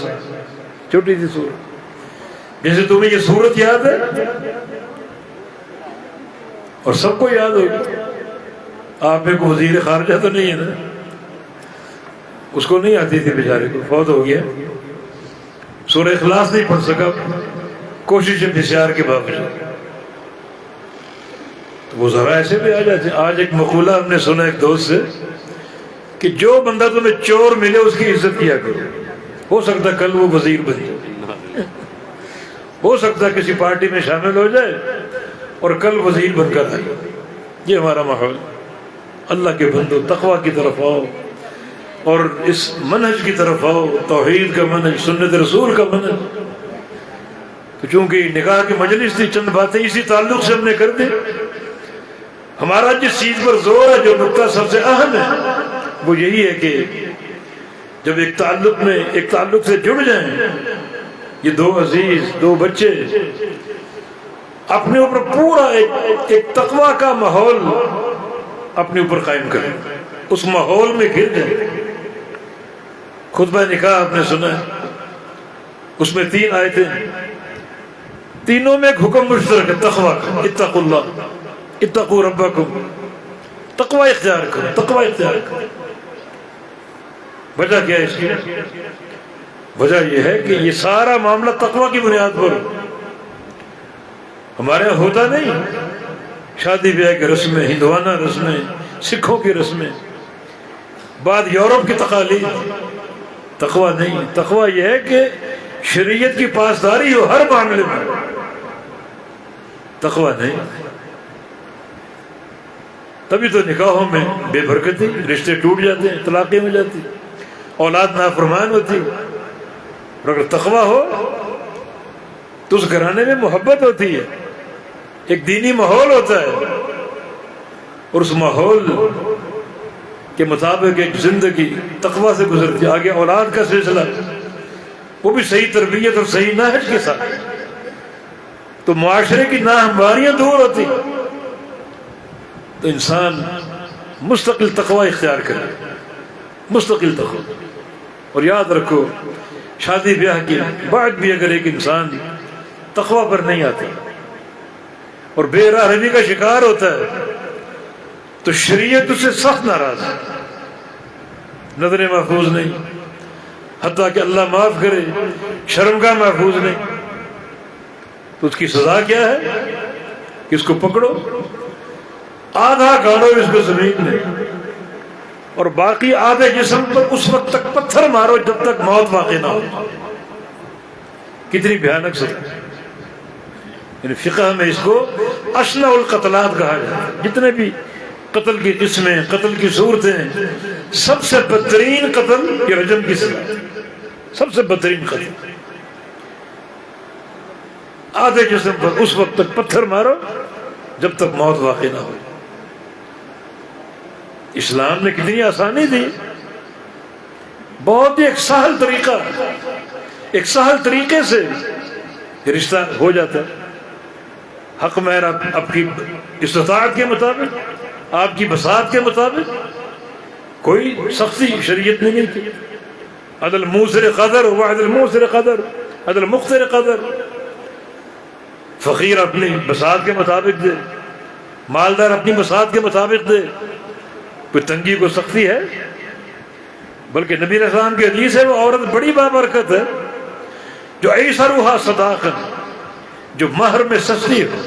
چھوٹی سی سورہ، جیسے تمہیں یہ سورت یاد ہے اور سب کو یاد ہوگی۔ آپ میں کو وزیر خارجہ تو نہیں ہے نا، اس کو نہیں آتی تھی بیچارے کو، فوت ہو گیا، سورہ اخلاص نہیں پڑھ سکا، کوشش بسیار کے باوجود۔ تو وہ ذرا ایسے بھی آ جاتے ہیں۔ آج ایک مقولہ ہم نے سنا ایک دوست سے کہ جو بندہ تمہیں چور ملے اس کی عزت کیا کرو، ہو سکتا کل وہ وزیر بن جائے، ہو سکتا کسی پارٹی میں شامل ہو جائے اور کل وزیر بن کر آئے۔ یہ ہمارا ماحول۔ اللہ کے بندو تقوی کی طرف آؤ اور اس منہج کی طرف آؤ، توحید کا منہج، سنت رسول کا منہج۔ تو چونکہ نکاح کی مجلس تھی، چند باتیں اسی تعلق سے ہم نے کر دی۔ ہمارا جس چیز پر زور ہے، جو نقطہ سب سے اہم ہے، وہ یہی ہے کہ جب ایک تعلق سے جڑ جائیں، یہ دو عزیز، دو بچے اپنے اوپر پورا ایک تقوی کا ماحول اپنے اوپر قائم کریں، اس ماحول میں گر جائیں۔ خطبہ نکاح آپ نے سنا ہے، اس میں 3 آیتیں، تینوں میں ایک حکم مشترک ہے تقوی کا، اتقوا اللہ، اتقوا ربکم، تقوی اختیار کرو، تقوی اختیار کرو۔ وجہ کیا ہے اس کی؟ وجہ یہ ہے کہ یہ سارا معاملہ تقوی کی بنیاد پر۔ ہمارے یہاں ہوتا نہیں، شادی بیاہ کی رسمیں، ہندوانہ رسمیں، سکھوں کی رسمیں، بعد یورپ کی تقالید۔ تقوی نہیں، تقوی یہ ہے کہ شریعت کی پاسداری ہو ہر معاملے میں، تقوی نہیں۔ تبھی تو نکاحوں میں بے برکتی، رشتے ٹوٹ جاتے ہیں، طلاقیں ہو جاتی، اولاد نافرمان ہوتی. اور اگر تقویٰ ہو تو اس گھرانے میں محبت ہوتی ہے، ایک دینی ماحول ہوتا ہے، اور اس ماحول کے مطابق ایک زندگی تقویٰ سے گزرتی ہے. آگے اولاد کا سلسلہ، وہ بھی صحیح تربیت اور صحیح نہج کے ساتھ، تو معاشرے کی ناہمواریاں دور ہوتی، تو انسان مستقل تقویٰ اختیار کرے، مستقل تقویٰ. اور یاد رکھو شادی بیاہ کے بعد بھی اگر ایک انسان تقویٰ پر نہیں آتا اور بے راہ روی کا شکار ہوتا ہے تو شریعت اسے سخت ناراض ہے، نظریں محفوظ نہیں، حتیٰ کہ اللہ معاف کرے شرمگاہ محفوظ نہیں. تو اس کی سزا کیا ہے کہ اس کو پکڑو، آدھا گاڑو اس کو زمین میں، اور باقی آدھے جسم پر اس وقت تک پتھر مارو جب تک موت واقع نہ ہو. کتنی بھیانک سزا. یعنی فقہ میں اس کو اشنع القتلات کہا جاتا ہے. جتنے بھی قتل کی قسمیں، قتل کی صورتیں، سب سے بدترین قتل یہ رجم کی سزا، سب سے بدترین قتل. آدھے جسم پر اس وقت تک پتھر مارو جب تک موت واقع نہ ہو. اسلام نے کتنی آسانی دی، بہت ہی ایک سہل طریقہ، ایک سہل طریقے سے رشتہ ہو جاتا ہے. حق مہر آپ کی استطاعت کے مطابق، آپ کی بساط کے مطابق، کوئی سختی شریعت نے نہیں کی. عدل موسر قدر وعدل موسر قدر، عدل مقتر قدر. فقیر اپنی بساط کے مطابق دے، مالدار اپنی بساط کے مطابق دے. کوئی تنگی کو سختی ہے؟ بلکہ نبی علیہ السلام کی حدیث ہے وہ عورت بڑی بابرکت ہے جو ایسرھا صداقا، جو مہر میں سستی ہو،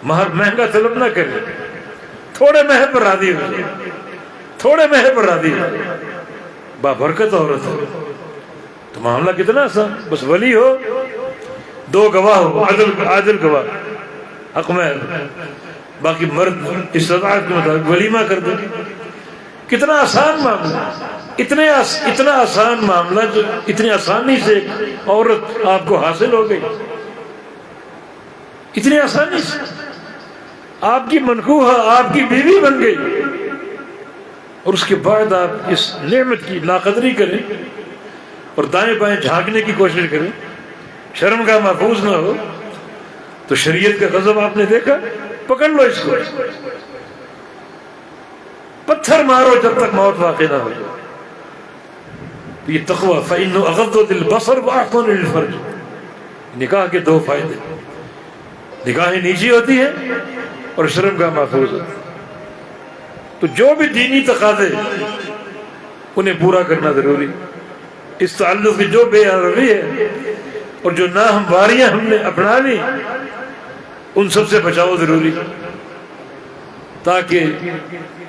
مہر مہنگا طلب نہ کرے، تھوڑے مہر پر راضی ہو جائے، تھوڑے مہر پر راضی ہو جائے. بابرکت عورت ہے. تو معاملہ کتنا آسان، بس ولی ہو، دو گواہ ہو، عادل گواہ، حق مہر، باقی مرد استطاعت کے مطابق ولیمہ کر دو. کتنا آسان معاملہ، اتنا آسان معاملہ جو اتنی آسانی سے ایک عورت آپ کو حاصل ہو گئی، اتنی آسانی سے آپ کی منکوحہ آپ کی بیوی بن گئی. اور اس کے بعد آپ اس نعمت کی ناقدری کریں اور دائیں بائیں جھانکنے کی کوشش کریں، شرم کا محفوظ نہ ہو. تو شریعت کا غضب آپ نے دیکھا، پکڑ لو اس کو، پتھر مارو جب تک موت واقع نہ ہو جائے. یہ تقویٰ فَإِنَّهُ أَغَضُّ لِلْبَصَرِ وَأَحْسَنُ لِلْفَرْجِ. نکاح کے دو فائدے، نگاہیں نیچی ہوتی ہے اور شرمگاہ محفوظ ہوتی ہے. تو جو بھی دینی تقاضے انہیں پورا کرنا ضروری. اس تعلق کی جو بے روی ہے اور جو ناہمواریاں ہم نے اپنا لی ان سب سے بچاؤ ضروری، تاکہ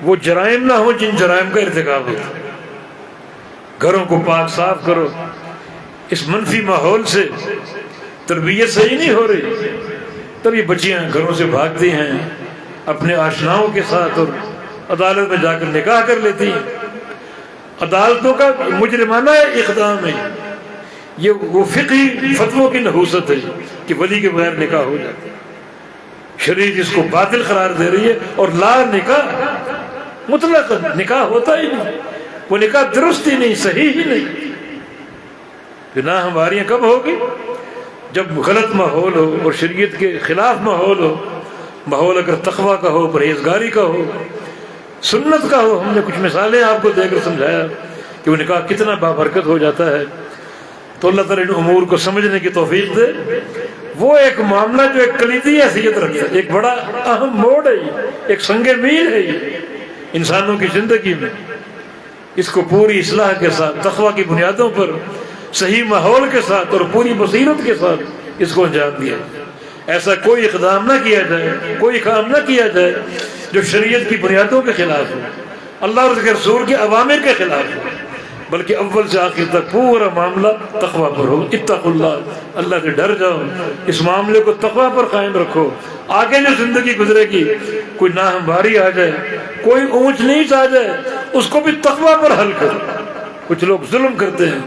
وہ جرائم نہ ہوں جن جرائم کا ارتکاب ہوتا ہے. گھروں کو پاک صاف کرو. اس منفی ماحول سے تربیت صحیح نہیں ہو رہی، تب یہ بچیاں گھروں سے بھاگتی ہیں اپنے آشناؤں کے ساتھ اور عدالت میں جا کر نکاح کر لیتی ہیں. عدالتوں کا مجرمانہ اقدام ہے یہ، وہ فقہی فتووں کی نحوست ہے کہ ولی کے بغیر نکاح ہو جاتا ہے. شریعت اس کو باطل قرار دے رہی ہے، اور لا نکاح مطلق نکاح ہوتا ہی نہیں، وہ نکاح درست ہی نہیں، صحیح ہی نہیں. گناہ ہماریاں کب ہوگی؟ جب غلط ماحول ہو اور شریعت کے خلاف ماحول ہو. ماحول اگر تقویٰ کا ہو، پرہیزگاری کا ہو، سنت کا ہو. ہم نے کچھ مثالیں آپ کو دے کر سمجھایا کہ وہ نکاح کتنا بابرکت ہو جاتا ہے. تو اللہ تعالیٰ ان امور کو سمجھنے کی توفیق دے. وہ ایک معاملہ جو ایک کلیدی حیثیت رکھتا ہے، ایک بڑا اہم موڑ ہے، ایک سنگ میل ہے یہ انسانوں کی زندگی میں. اس کو پوری اصلاح کے ساتھ، تقویٰ کی بنیادوں پر، صحیح ماحول کے ساتھ اور پوری بصیرت کے ساتھ اس کو انجام دیا. ایسا کوئی اقدام نہ کیا جائے، کوئی کام نہ کیا جائے جو شریعت کی بنیادوں کے خلاف ہو، اللہ اور اس کے رسول کے اوامر کے خلاف ہو، بلکہ اول سے آخر تک پورا معاملہ تقویٰ پر ہو. اتقوا اللہ، اللہ سے ڈر جاؤ، اس معاملے کو تقویٰ پر قائم رکھو. آگے جو زندگی گزرے گی کوئی ناہمواری آ جائے، کوئی اونچ نیچ آ جائے، اس کو بھی تقوی پر حل کر۔ کچھ لوگ ظلم کرتے ہیں،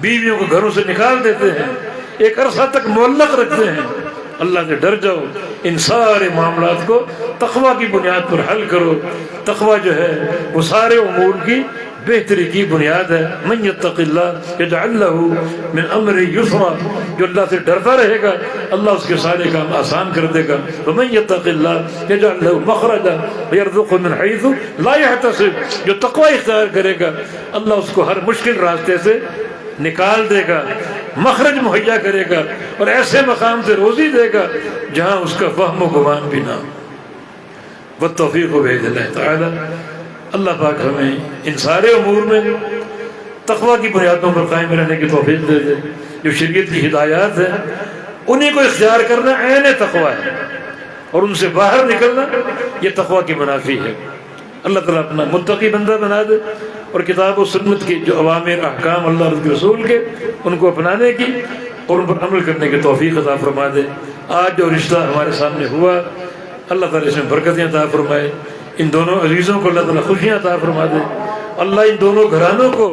بیویوں کو گھروں سے نکال دیتے ہیں، ایک عرصہ تک معلق رکھتے ہیں۔ اللہ سے ڈر جاؤ، ان سارے معاملات کو تقوی کی بنیاد پر حل کرو۔ تقوی جو ہے وہ سارے امور کی بہتری کی بنیاد ہے۔ من یتق اللہ یجعل لہ من امرہ یسرا، جو اللہ سے ڈرتا رہے گا اللہ اس کے سارے کام آسان کر دے گا۔ ومن یتق اللہ یجعل لہ مخرجا ویرزقہ من حیث لا یحتسب، جو تقوی اختیار کرے گا اللہ اس کو ہر مشکل راستے سے نکال دے گا، مخرج مہیا کرے گا، اور ایسے مقام سے روزی دے گا جہاں اس کا وہم و گمان بھی نہ ہو۔ والتوفیق بإذن اللہ تعالی۔ اللہ پاک ہمیں ان سارے امور میں تقوی کی بنیادوں پر قائم رہنے کی توفیق دے دے۔ جو شریعت کی ہدایات ہیں انہیں کو اختیار کرنا عین تقوی ہے، اور ان سے باہر نکلنا یہ تقوی کی منافی ہے۔ اللہ تعالیٰ اپنا متقی بندہ بنا دے، اور کتاب و سنت کی جو اوامر احکام اللہ اور رسول کے ان کو اپنانے کی اور ان پر عمل کرنے کی توفیق عطا فرما دے۔ آج جو رشتہ ہمارے سامنے ہوا اللہ تعالیٰ اس میں برکتیں عطا فرمائے، ان دونوں عزیزوں کو اللہ تعالیٰ خوشیاں عطا فرما دے، اللہ ان دونوں گھرانوں کو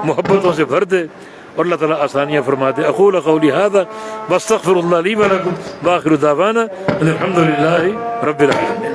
محبتوں سے بھر دے، اور اللہ تعالیٰ آسانیاں فرما دے۔ اقول قولی ھذا واستغفر اللہ لی ولکم وآخر دعوانا ان الحمد للہ رب العالمین۔